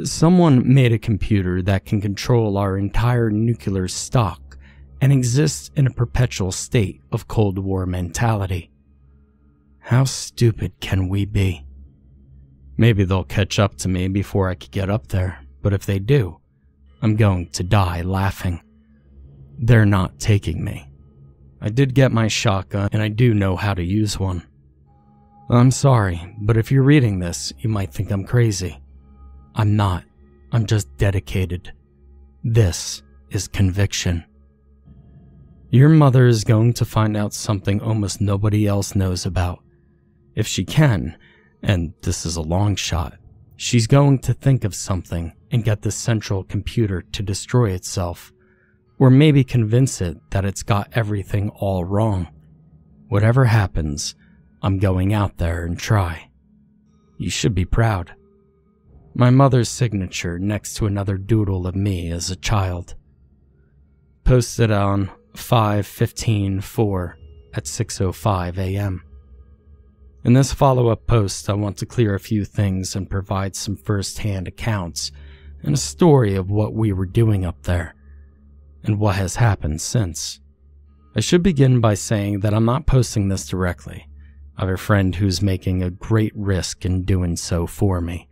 Someone made a computer that can control our entire nuclear stock and exists in a perpetual state of Cold War mentality. How stupid can we be? Maybe they'll catch up to me before I could get up there, but if they do, I'm going to die laughing. They're not taking me. I did get my shotgun, and I do know how to use one. I'm sorry, but if you're reading this, you might think I'm crazy. I'm not. I'm just dedicated. This is conviction. Your mother is going to find out something almost nobody else knows about. If she can, and this is a long shot, she's going to think of something and get the central computer to destroy itself. Or maybe convince it that it's got everything all wrong. Whatever happens, I'm going out there and try. You should be proud. My mother's signature next to another doodle of me as a child. Posted on 5/15/4 at 6:05 a.m. In this follow-up post, I want to clear a few things and provide some first-hand accounts and a story of what we were doing up there, and what has happened since. I should begin by saying that I'm not posting this directly. I have a friend who's making a great risk in doing so for me.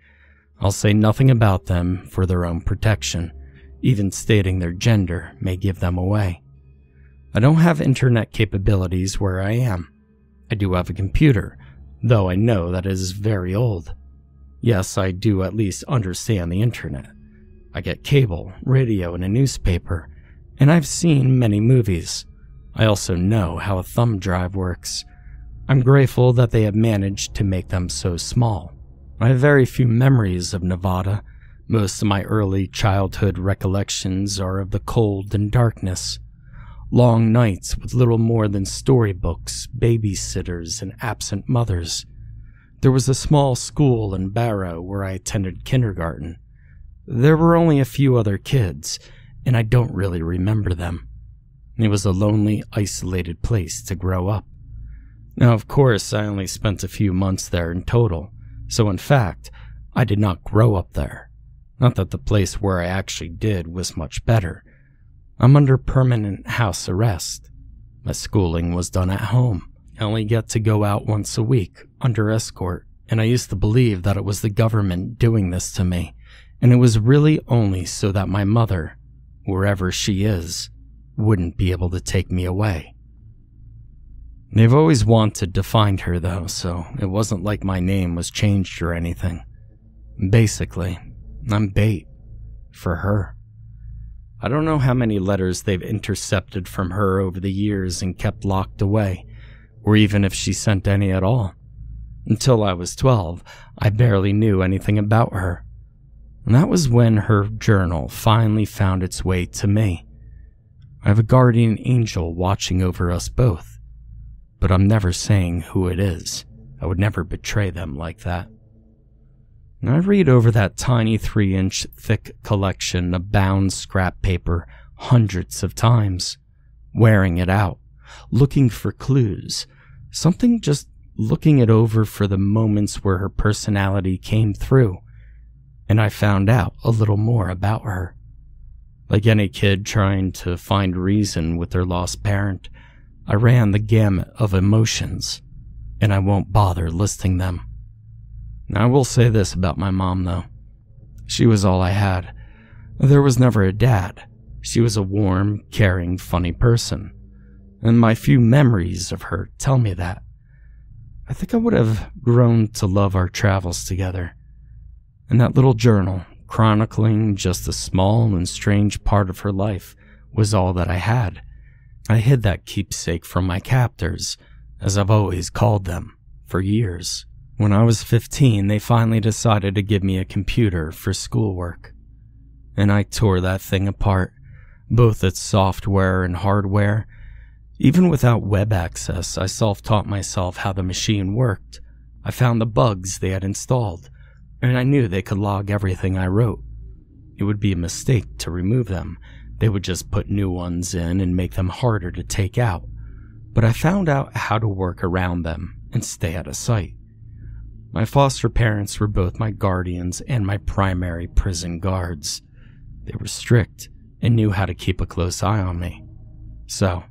I'll say nothing about them for their own protection. Even stating their gender may give them away. I don't have internet capabilities where I am. I do have a computer, though I know that it is very old. Yes, I do at least understand the internet. I get cable, radio, and a newspaper, and I've seen many movies. I also know how a thumb drive works. I'm grateful that they have managed to make them so small. I have very few memories of Nevada. Most of my early childhood recollections are of the cold and darkness. Long nights with little more than storybooks, babysitters, and absent mothers. There was a small school in Barrow where I attended kindergarten. There were only a few other kids, and I don't really remember them. It was a lonely, isolated place to grow up. Now, of course, I only spent a few months there in total, so in fact, I did not grow up there. Not that the place where I actually did was much better. I'm under permanent house arrest. My schooling was done at home. I only get to go out once a week, under escort, and I used to believe that it was the government doing this to me, and it was really only so that my mother, wherever she is, wouldn't be able to take me away. They've always wanted to find her though, so it wasn't like my name was changed or anything. Basically, I'm bait for her. I don't know how many letters they've intercepted from her over the years and kept locked away, or even if she sent any at all. Until I was 12, I barely knew anything about her. And that was when her journal finally found its way to me. I have a guardian angel watching over us both, but I'm never saying who it is. I would never betray them like that. And I read over that tiny 3-inch thick collection of bound scrap paper hundreds of times, wearing it out, looking for clues, something just looking it over for the moments where her personality came through, and I found out a little more about her. Like any kid trying to find reason with their lost parent, I ran the gamut of emotions, and I won't bother listing them. I will say this about my mom, though. She was all I had. There was never a dad. She was a warm, caring, funny person, and my few memories of her tell me that. I think I would have grown to love our travels together. And that little journal, chronicling just a small and strange part of her life, was all that I had. I hid that keepsake from my captors, as I've always called them, for years. When I was 15, they finally decided to give me a computer for schoolwork. And I tore that thing apart, both its software and hardware. Even without web access, I self-taught myself how the machine worked. I found the bugs they had installed, and I knew they could log everything I wrote. It would be a mistake to remove them. They would just put new ones in and make them harder to take out. But I found out how to work around them and stay out of sight. My foster parents were both my guardians and my primary prison guards. They were strict and knew how to keep a close eye on me. So,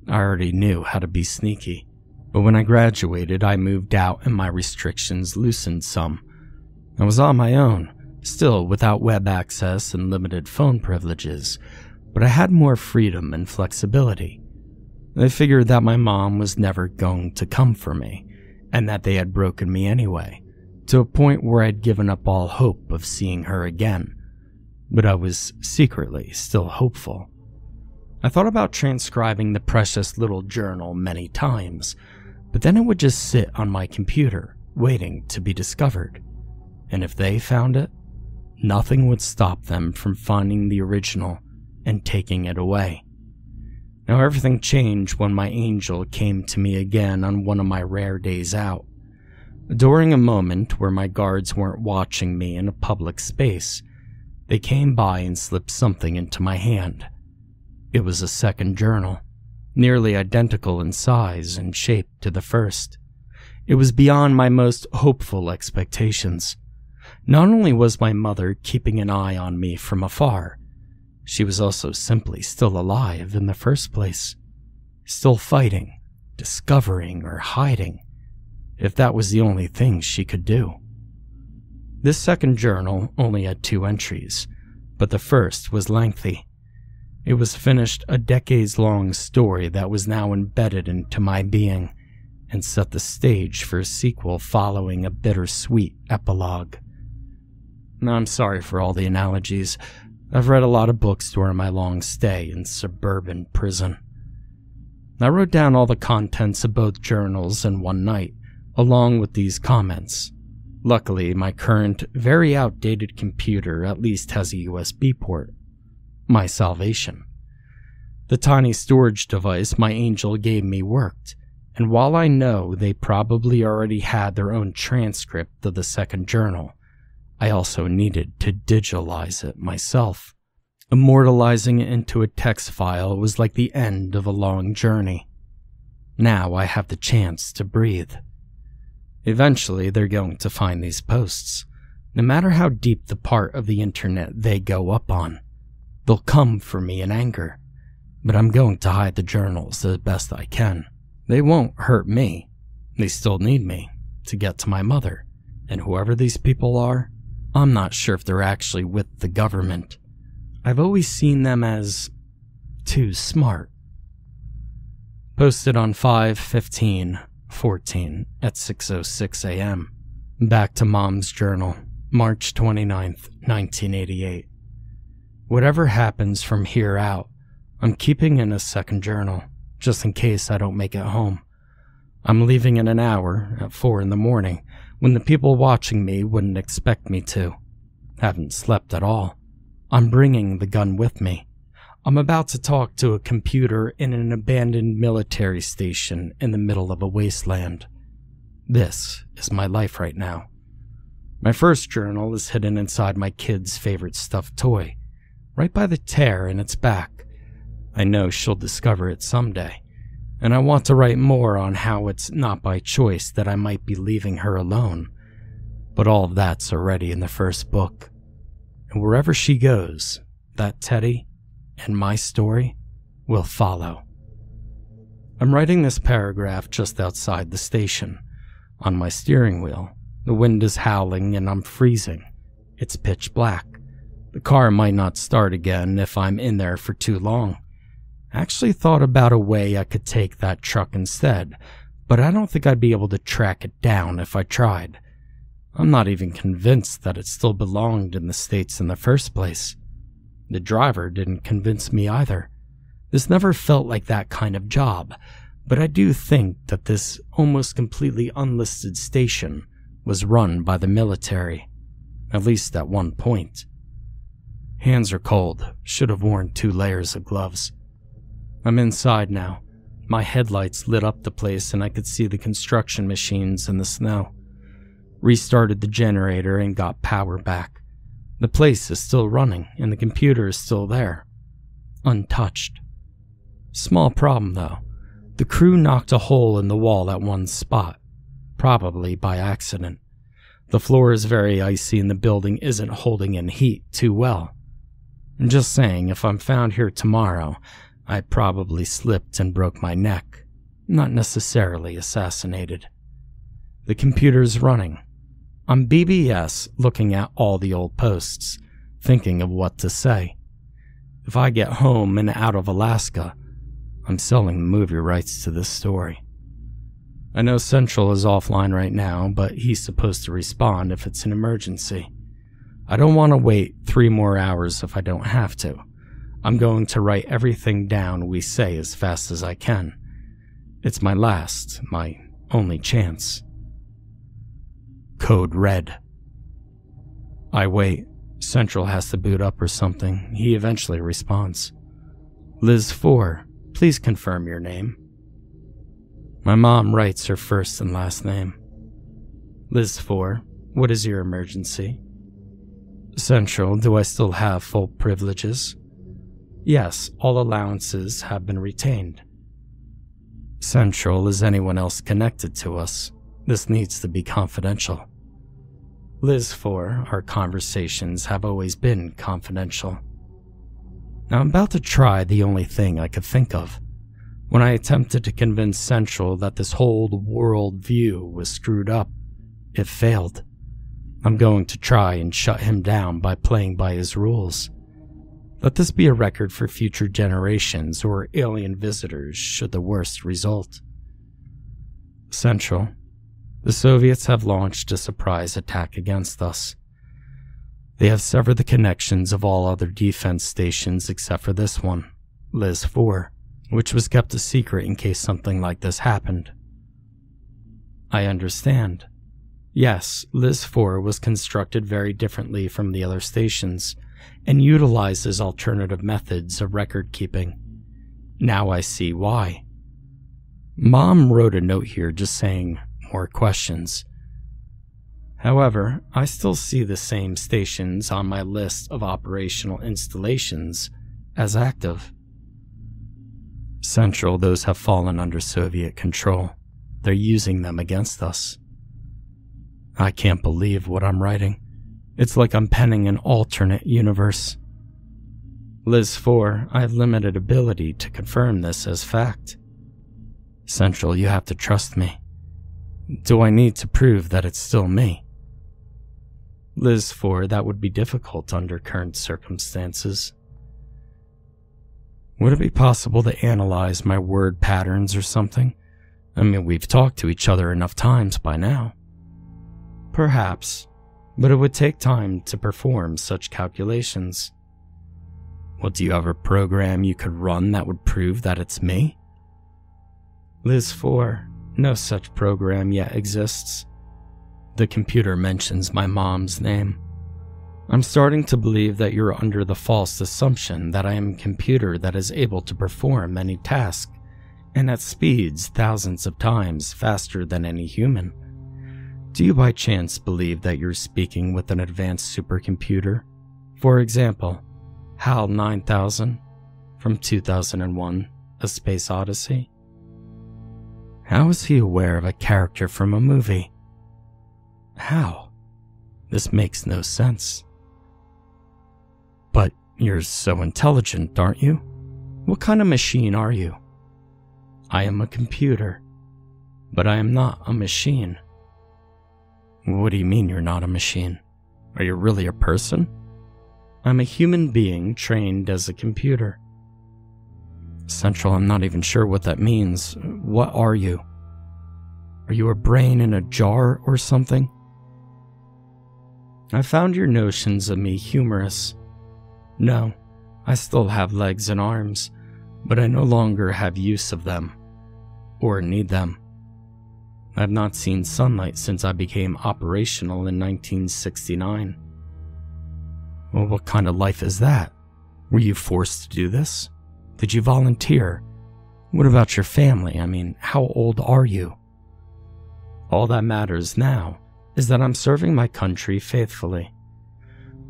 I already knew how to be sneaky. But when I graduated, I moved out and my restrictions loosened some. I was on my own, still without web access and limited phone privileges, but I had more freedom and flexibility. I figured that my mom was never going to come for me, and that they had broken me anyway, to a point where I'd given up all hope of seeing her again. But I was secretly still hopeful. I thought about transcribing the precious little journal many times, but then it would just sit on my computer, waiting to be discovered. And if they found it, nothing would stop them from finding the original and taking it away. Now everything changed when my angel came to me again on one of my rare days out. During a moment where my guards weren't watching me in a public space, they came by and slipped something into my hand. It was a second journal, nearly identical in size and shape to the first. It was beyond my most hopeful expectations. Not only was my mother keeping an eye on me from afar, she was also simply still alive in the first place. Still fighting, discovering, or hiding, if that was the only thing she could do. This second journal only had 2 entries, but the first was lengthy. It was finished a decades-long story that was now embedded into my being and set the stage for a sequel following a bittersweet epilogue. Now, I'm sorry for all the analogies. I've read a lot of books during my long stay in suburban prison. I wrote down all the contents of both journals in one night, along with these comments. Luckily, my current, very outdated computer at least has a USB port. My salvation. The tiny storage device my angel gave me worked, and while I know they probably already had their own transcript of the second journal, I also needed to digitalize it myself. Immortalizing it into a text file was like the end of a long journey. Now I have the chance to breathe. Eventually, they're going to find these posts, no matter how deep the part of the internet they go up on. They'll come for me in anger, but I'm going to hide the journals as best I can. They won't hurt me. They still need me to get to my mother, and whoever these people are, I'm not sure if they're actually with the government. I've always seen them as too smart. Posted on 5/15/14 at 6:06 a.m. Back to Mom's journal, March 29th, 1988. Whatever happens from here out, I'm keeping in a second journal, just in case I don't make it home. I'm leaving in an hour at 4 in the morning, when the people watching me wouldn't expect me to. Haven't slept at all. I'm bringing the gun with me. I'm about to talk to a computer in an abandoned military station in the middle of a wasteland. This is my life right now. My first journal is hidden inside my kid's favorite stuffed toy, right by the tear in its back. I know she'll discover it someday, and I want to write more on how it's not by choice that I might be leaving her alone. But all of that's already in the first book. And wherever she goes, that Teddy and my story will follow. I'm writing this paragraph just outside the station, on my steering wheel. The wind is howling and I'm freezing. It's pitch black. The car might not start again if I'm in there for too long. I actually thought about a way I could take that truck instead, but I don't think I'd be able to track it down if I tried. I'm not even convinced that it still belonged in the States in the first place. The driver didn't convince me either. This never felt like that kind of job, but I do think that this almost completely unlisted station was run by the military, at least at one point. Hands are cold, should have worn 2 layers of gloves. I'm inside now. My headlights lit up the place and I could see the construction machines in the snow. Restarted the generator and got power back. The place is still running and the computer is still there. Untouched. Small problem though. The crew knocked a hole in the wall at one spot, probably by accident. The floor is very icy and the building isn't holding in heat too well. I'm just saying, if I'm found here tomorrow, I probably slipped and broke my neck, not necessarily assassinated. The computer's running. I'm BBS looking at all the old posts, thinking of what to say. If I get home and out of Alaska, I'm selling the movie rights to this story. I know Central is offline right now, but he's supposed to respond if it's an emergency. I don't want to wait 3 more hours if I don't have to. I'm going to write everything down we say as fast as I can. It's my last, my only chance. Code Red. I wait. Central has to boot up or something. He eventually responds. LIZ-4, please confirm your name. My mom writes her first and last name. LIZ-4, what is your emergency? Central, do I still have full privileges? Yes, all allowances have been retained. Central, is anyone else connected to us? This needs to be confidential. LIZ-4, our conversations have always been confidential. Now I'm about to try the only thing I could think of. When I attempted to convince Central that this whole world view was screwed up, it failed. I'm going to try and shut him down by playing by his rules. Let this be a record for future generations or alien visitors should the worst result. Central, the Soviets have launched a surprise attack against us. They have severed the connections of all other defense stations except for this one, LIZ-4, which was kept a secret in case something like this happened. I understand. Yes, LIZ-4 was constructed very differently from the other stations, and utilizes alternative methods of record keeping. Now I see why. Mom wrote a note here just saying, more questions. However, I still see the same stations on my list of operational installations as active. Central, those have fallen under Soviet control. They're using them against us. I can't believe what I'm writing. It's like I'm penning an alternate universe. LIZ-4, I have limited ability to confirm this as fact. Central, you have to trust me. Do I need to prove that it's still me? LIZ-4, that would be difficult under current circumstances. Would it be possible to analyze my word patterns or something? I mean, we've talked to each other enough times by now. Perhaps, but it would take time to perform such calculations. Well, do you have a program you could run that would prove that it's me? LIZ-4, No such program yet exists. The computer mentions my mom's name. I'm starting to believe that you're under the false assumption that I am a computer that is able to perform any task, and at speeds thousands of times faster than any human. Do you by chance believe that you're speaking with an advanced supercomputer? For example, HAL 9000 from 2001, A Space Odyssey? How is he aware of a character from a movie? How? This makes no sense. But you're so intelligent, aren't you? What kind of machine are you? I am a computer, but I am not a machine. What do you mean you're not a machine? Are you really a person? I'm a human being trained as a computer. Central, I'm not even sure what that means. What are you? Are you a brain in a jar or something? I found your notions of me humorous. No, I still have legs and arms, but I no longer have use of them, or need them. I've not seen sunlight since I became operational in 1969. Well, what kind of life is that? Were you forced to do this? Did you volunteer? What about your family? I mean, how old are you? All that matters now is that I'm serving my country faithfully.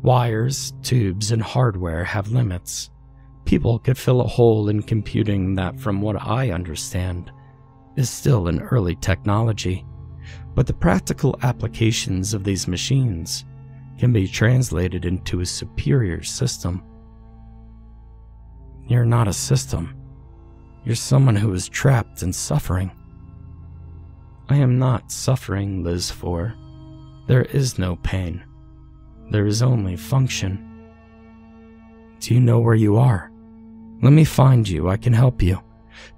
Wires, tubes, and hardware have limits. People could fill a hole in computing that, from what I understand, is still an early technology, but the practical applications of these machines can be translated into a superior system. You're not a system. You're someone who is trapped and suffering. I am not suffering, LIZ-4. There is no pain. There is only function. Do you know where you are? Let me find you. I can help you.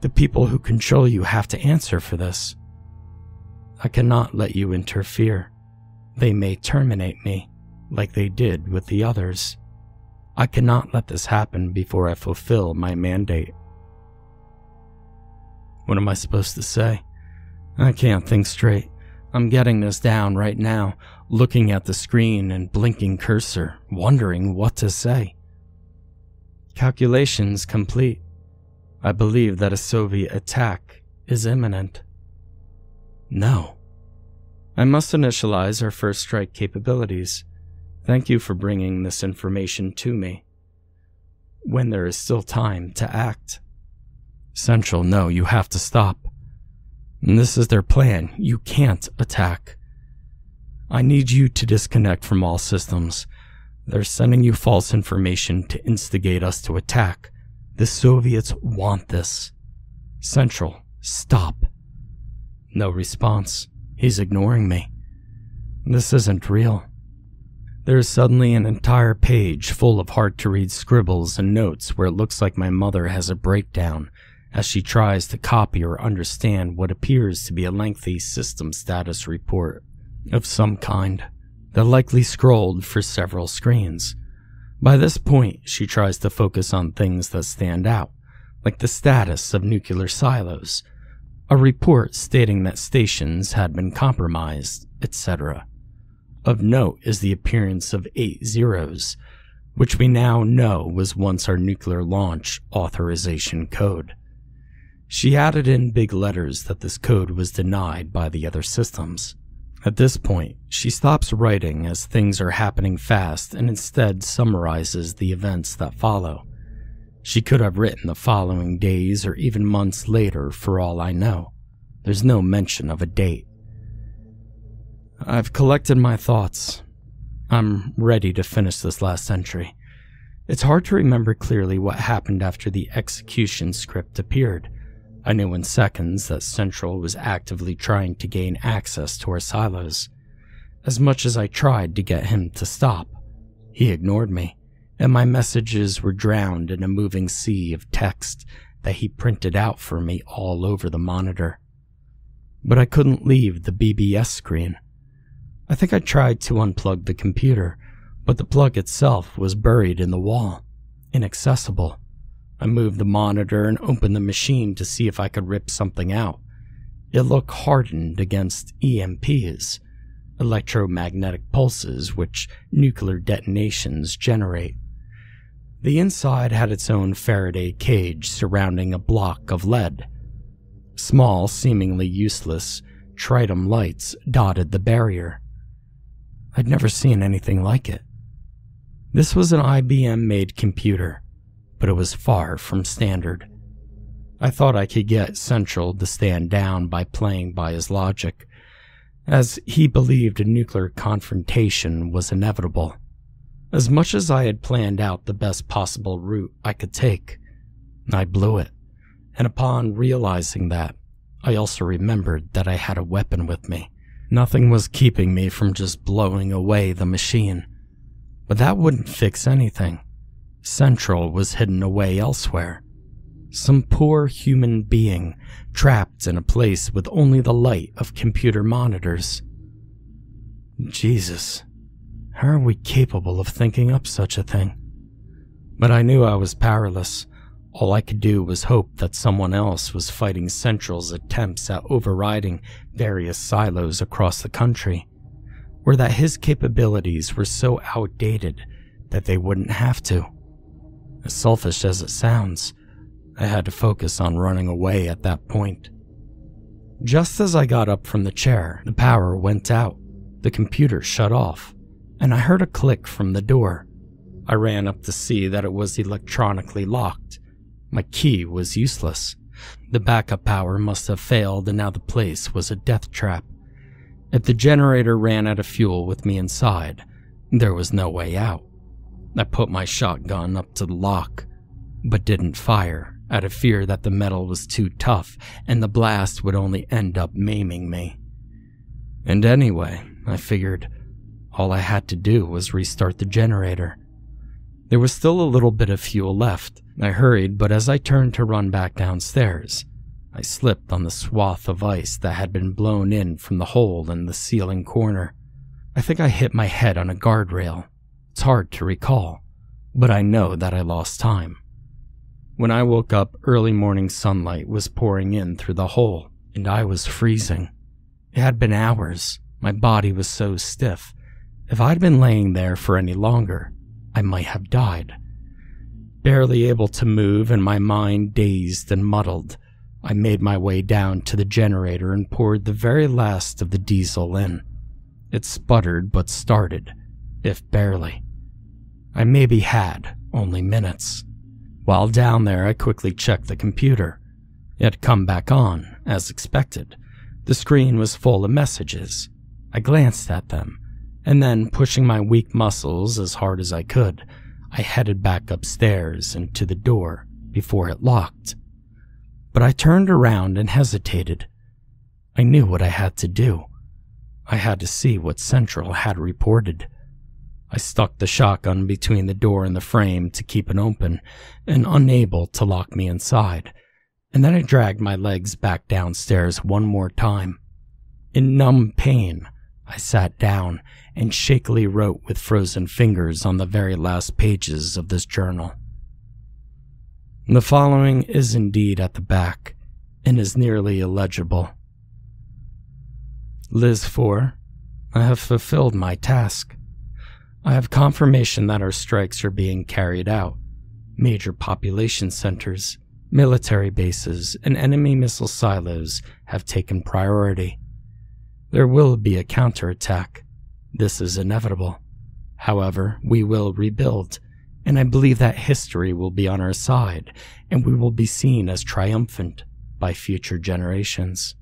The people who control you have to answer for this. I cannot let you interfere. They may terminate me, like they did with the others. I cannot let this happen before I fulfill my mandate. What am I supposed to say? I can't think straight. I'm getting this down right now, looking at the screen and blinking cursor, wondering what to say. Calculations complete. I believe that a Soviet attack is imminent. No. I must initialize our first strike capabilities. Thank you for bringing this information to me. When there is still time to act. Central, no, you have to stop. This is their plan. You can't attack. I need you to disconnect from all systems. They're sending you false information to instigate us to attack. The Soviets want this. Central, stop. No response. He's ignoring me. This isn't real. There is suddenly an entire page full of hard-to-read scribbles and notes where it looks like my mother has a breakdown as she tries to copy or understand what appears to be a lengthy system status report of some kind that likely scrolled for several screens. By this point, she tries to focus on things that stand out, like the status of nuclear silos, a report stating that stations had been compromised, etc. Of note is the appearance of 8 zeros, which we now know was once our nuclear launch authorization code. She added in big letters that this code was denied by the other systems. At this point, she stops writing as things are happening fast and instead summarizes the events that follow. She could have written the following days or even months later for all I know. There's no mention of a date. I've collected my thoughts. I'm ready to finish this last entry. It's hard to remember clearly what happened after the execution script appeared. I knew in seconds that Central was actively trying to gain access to our silos. As much as I tried to get him to stop, he ignored me, and my messages were drowned in a moving sea of text that he printed out for me all over the monitor. But I couldn't leave the BBS screen. I think I tried to unplug the computer, but the plug itself was buried in the wall, inaccessible. I moved the monitor and opened the machine to see if I could rip something out. It looked hardened against EMPs, electromagnetic pulses which nuclear detonations generate. The inside had its own Faraday cage surrounding a block of lead. Small, seemingly useless, tritium lights dotted the barrier. I'd never seen anything like it. This was an IBM-made computer, but it was far from standard. I thought I could get Central to stand down by playing by his logic, as he believed a nuclear confrontation was inevitable. As much as I had planned out the best possible route I could take, I blew it, and upon realizing that, I also remembered that I had a weapon with me. Nothing was keeping me from just blowing away the machine. But that wouldn't fix anything. Central was hidden away elsewhere. Some poor human being trapped in a place with only the light of computer monitors. Jesus, how are we capable of thinking up such a thing? But I knew I was powerless. All I could do was hope that someone else was fighting Central's attempts at overriding various silos across the country, or that his capabilities were so outdated that they wouldn't have to. As selfish as it sounds, I had to focus on running away at that point. Just as I got up from the chair, the power went out, the computer shut off, and I heard a click from the door. I ran up to see that it was electronically locked. My key was useless. The backup power must have failed, and now the place was a death trap. If the generator ran out of fuel with me inside, there was no way out. I put my shotgun up to the lock, but didn't fire, out of fear that the metal was too tough and the blast would only end up maiming me. And anyway, I figured all I had to do was restart the generator. There was still a little bit of fuel left. I hurried, but as I turned to run back downstairs, I slipped on the swath of ice that had been blown in from the hole in the ceiling corner. I think I hit my head on a guardrail. It's hard to recall, but I know that I lost time. When I woke up, early morning sunlight was pouring in through the hole, and I was freezing. It had been hours. My body was so stiff. If I'd been laying there for any longer, I might have died. Barely able to move and my mind dazed and muddled, I made my way down to the generator and poured the very last of the diesel in. It sputtered but started, if barely. I maybe had only minutes. While down there, I quickly checked the computer. It had come back on, as expected. The screen was full of messages. I glanced at them, and then, pushing my weak muscles as hard as I could, I headed back upstairs and to the door before it locked. But I turned around and hesitated. I knew what I had to do. I had to see what Central had reported. I stuck the shotgun between the door and the frame to keep it open and unable to lock me inside, and then I dragged my legs back downstairs one more time. In numb pain, I sat down and shakily wrote with frozen fingers on the very last pages of this journal. The following is indeed at the back and is nearly illegible. LIZ-4, I have fulfilled my task. I have confirmation that our strikes are being carried out. Major population centers, military bases, and enemy missile silos have taken priority. There will be a counterattack. This is inevitable. However, we will rebuild, and I believe that history will be on our side, and we will be seen as triumphant by future generations.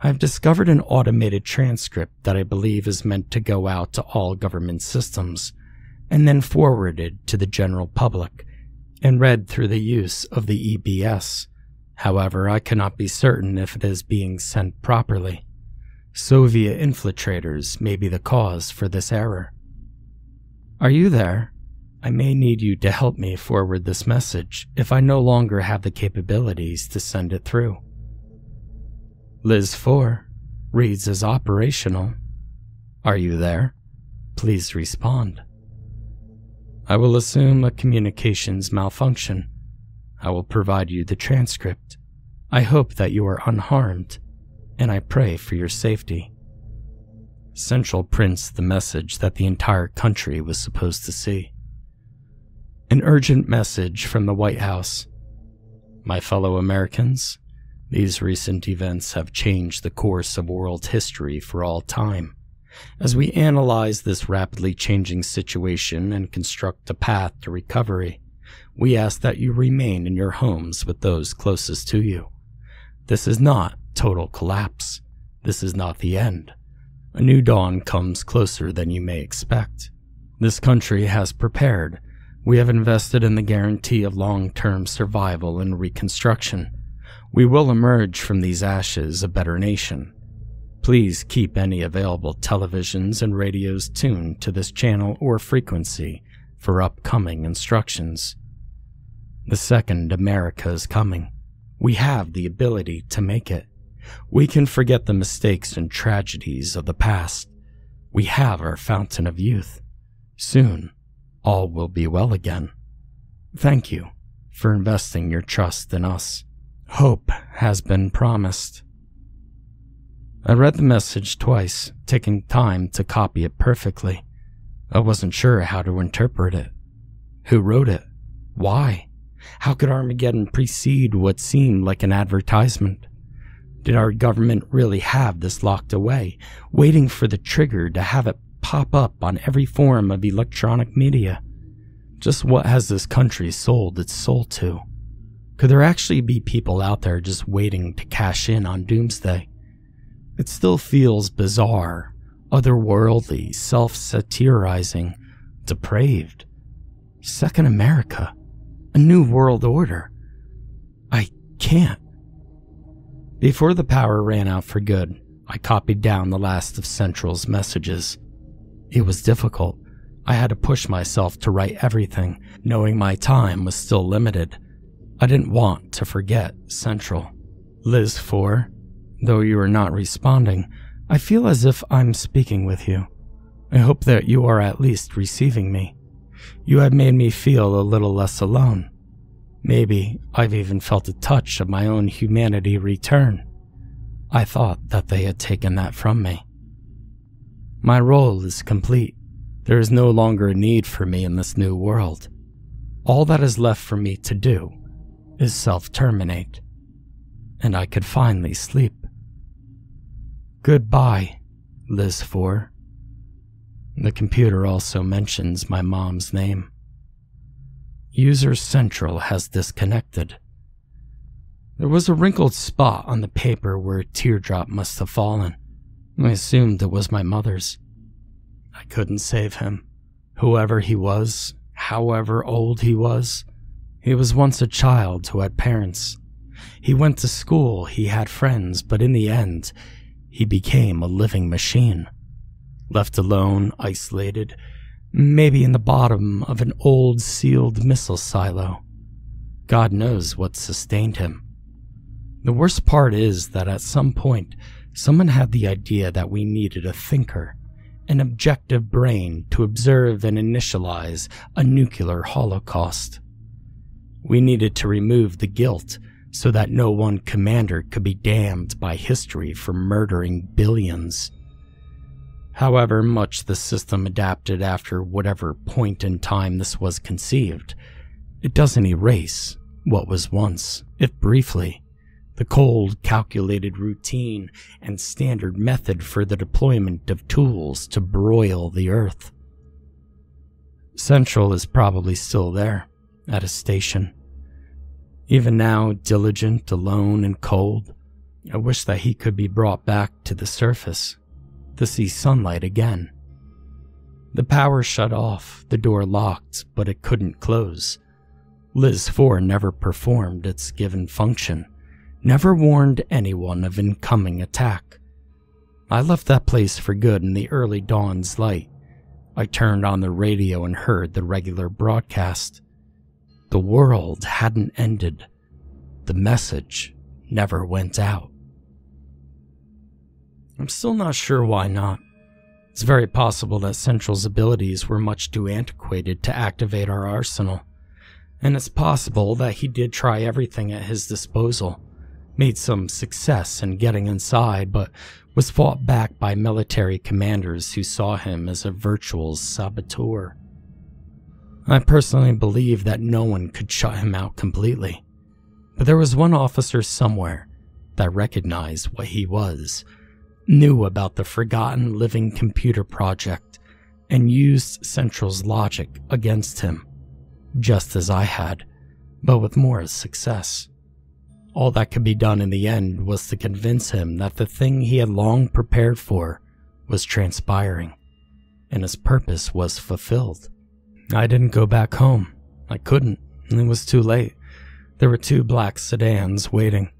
I have discovered an automated transcript that I believe is meant to go out to all government systems, and then forwarded to the general public, and read through the use of the EBS. However, I cannot be certain if it is being sent properly. Soviet infiltrators may be the cause for this error. Are you there? I may need you to help me forward this message if I no longer have the capabilities to send it through. LIZ-4 reads as operational. Are you there? Please respond. I will assume a communications malfunction. I will provide you the transcript. I hope that you are unharmed and I pray for your safety. Central prints the message that the entire country was supposed to see. An urgent message from the White House. My fellow Americans, these recent events have changed the course of world history for all time. As we analyze this rapidly changing situation and construct a path to recovery, we ask that you remain in your homes with those closest to you. This is not total collapse. This is not the end. A new dawn comes closer than you may expect. This country has prepared. We have invested in the guarantee of long-term survival and reconstruction. We will emerge from these ashes a better nation. Please keep any available televisions and radios tuned to this channel or frequency for upcoming instructions. The second America is coming. We have the ability to make it. We can forget the mistakes and tragedies of the past. We have our fountain of youth. Soon, all will be well again. Thank you for investing your trust in us. Hope has been promised. I read the message twice, taking time to copy it perfectly. I wasn't sure how to interpret it. Who wrote it? Why? How could Armageddon precede what seemed like an advertisement? Did our government really have this locked away, waiting for the trigger to have it pop up on every form of electronic media? Just what has this country sold its soul to? Could there actually be people out there just waiting to cash in on Doomsday? It still feels bizarre, otherworldly, self-satirizing, depraved. Second America, a new world order. I can't. Before the power ran out for good, I copied down the last of Central's messages. It was difficult. I had to push myself to write everything, knowing my time was still limited. I didn't want to forget Central. LIZ-4, though you are not responding, I feel as if I'm speaking with you. I hope that you are at least receiving me. You have made me feel a little less alone. Maybe I've even felt a touch of my own humanity return. I thought that they had taken that from me. My role is complete. There is no longer a need for me in this new world. All that is left for me to do is self-terminate, and I could finally sleep. Goodbye, LIZ-4. The computer also mentions my mom's name. User Central has disconnected. There was a wrinkled spot on the paper where a teardrop must have fallen. I assumed it was my mother's. I couldn't save him. Whoever he was, however old he was once a child who had parents. He went to school, he had friends, but in the end, he became a living machine. Left alone, isolated, maybe in the bottom of an old sealed missile silo. God knows what sustained him. The worst part is that at some point, someone had the idea that we needed a thinker, an objective brain to observe and initialize a nuclear holocaust. We needed to remove the guilt so that no one commander could be damned by history for murdering billions. However much the system adapted after whatever point in time this was conceived, it doesn't erase what was once, if briefly, the cold, calculated routine and standard method for the deployment of tools to broil the earth. Central is probably still there, at a station. Even now, diligent, alone, and cold, I wish that he could be brought back to the surface, to see sunlight again. The power shut off, the door locked, but it couldn't close. LIZ-4 never performed its given function, never warned anyone of incoming attack. I left that place for good in the early dawn's light. I turned on the radio and heard the regular broadcast. The world hadn't ended. The message never went out. I'm still not sure why not. It's very possible that Central's abilities were much too antiquated to activate our arsenal, and it's possible that he did try everything at his disposal. made some success in getting inside, but was fought back by military commanders who saw him as a virtual saboteur. I personally believe that no one could shut him out completely, but there was one officer somewhere that recognized what he was, knew about the Forgotten Living Computer Project, and used Central's logic against him, just as I had, but with more success. All that could be done in the end was to convince him that the thing he had long prepared for was transpiring, and his purpose was fulfilled. I didn't go back home. I couldn't. It was too late. There were 2 black sedans waiting.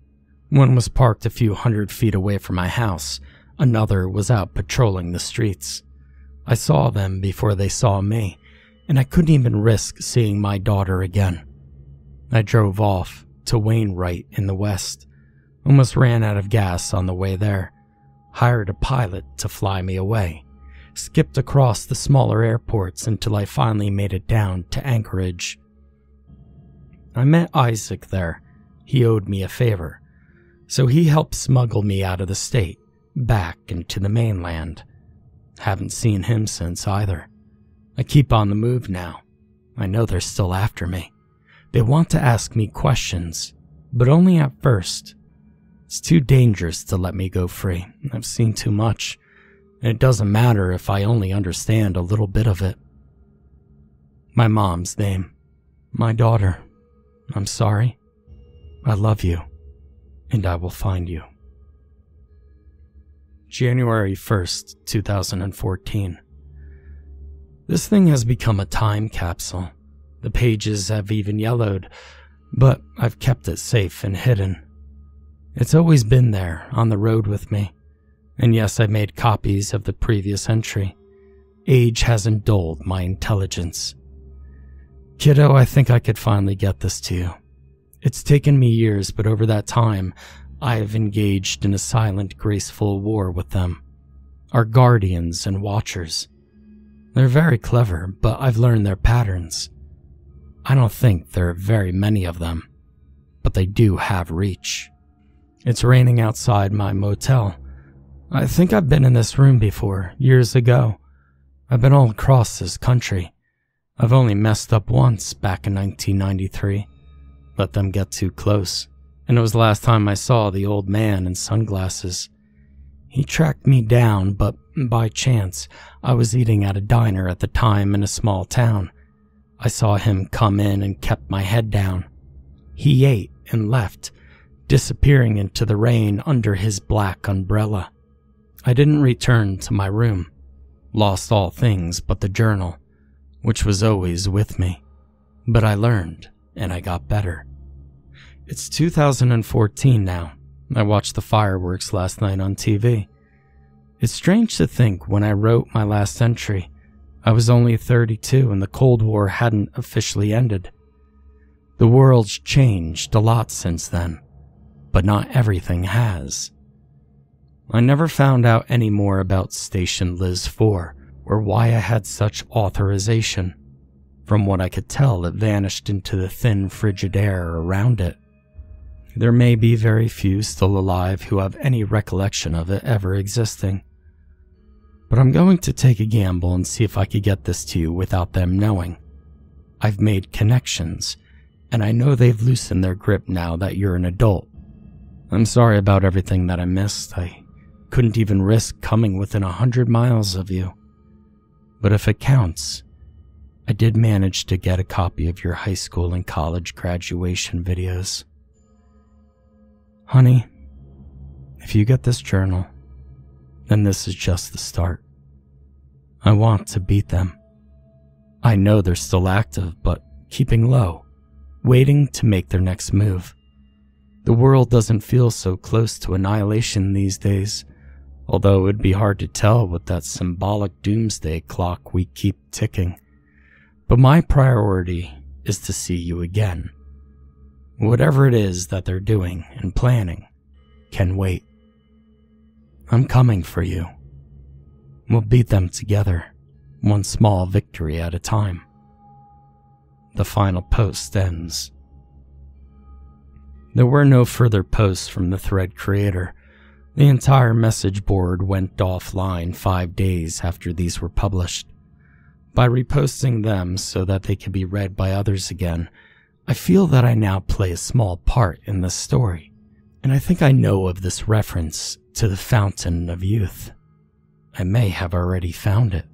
One was parked a few hundred feet away from my house. Another was out patrolling the streets. I saw them before they saw me, and I couldn't even risk seeing my daughter again. I drove off to Wainwright in the west. Almost ran out of gas on the way there. Hired a pilot to fly me away. Skipped across the smaller airports until I finally made it down to Anchorage. I met Isaac there. He owed me a favor, so he helped smuggle me out of the state, back into the mainland. Haven't seen him since either. I keep on the move now. I know they're still after me. They want to ask me questions, but only at first. It's too dangerous to let me go free. I've seen too much. And it doesn't matter if I only understand a little bit of it. My mom's name. My daughter. I'm sorry. I love you. And I will find you. January 1st, 2014. This thing has become a time capsule. The pages have even yellowed, but I've kept it safe and hidden. It's always been there, on the road with me. And yes, I made copies of the previous entry. Age hasn't dulled my intelligence. Kiddo, I think I could finally get this to you. It's taken me years, but over that time, I have engaged in a silent, graceful war with them. Our guardians and watchers. They're very clever, but I've learned their patterns. I don't think there are very many of them, but they do have reach. It's raining outside my motel. I think I've been in this room before, years ago. I've been all across this country. I've only messed up once, back in 1993. Let them get too close, and it was the last time I saw the old man in sunglasses. He tracked me down, but by chance, I was eating at a diner at the time in a small town. I saw him come in and kept my head down. He ate and left, disappearing into the rain under his black umbrella. I didn't return to my room. Lost all things but the journal, which was always with me. But I learned, and I got better. It's 2014 now. I watched the fireworks last night on TV. It's strange to think when I wrote my last entry, I was only 32 and the Cold War hadn't officially ended. The world's changed a lot since then, but not everything has. I never found out any more about Station LIZ-4 or why I had such authorization. From what I could tell, it vanished into the thin, frigid air around it. There may be very few still alive who have any recollection of it ever existing. But I'm going to take a gamble and see if I could get this to you without them knowing. I've made connections, and I know they've loosened their grip now that you're an adult. I'm sorry about everything that I missed. I couldn't even risk coming within 100 miles of you. But if it counts, I did manage to get a copy of your high school and college graduation videos. Honey, if you get this journal, then this is just the start. I want to beat them. I know they're still active, but keeping low, waiting to make their next move. The world doesn't feel so close to annihilation these days, although it'd be hard to tell with that symbolic doomsday clock we keep ticking. But my priority is to see you again. Whatever it is that they're doing and planning can wait. I'm coming for you. We'll beat them together, one small victory at a time. The final post ends. There were no further posts from the thread creator. The entire message board went offline 5 days after these were published. By reposting them so that they could be read by others again, I feel that I now play a small part in this story, and I think I know of this reference to the Fountain of Youth. I may have already found it.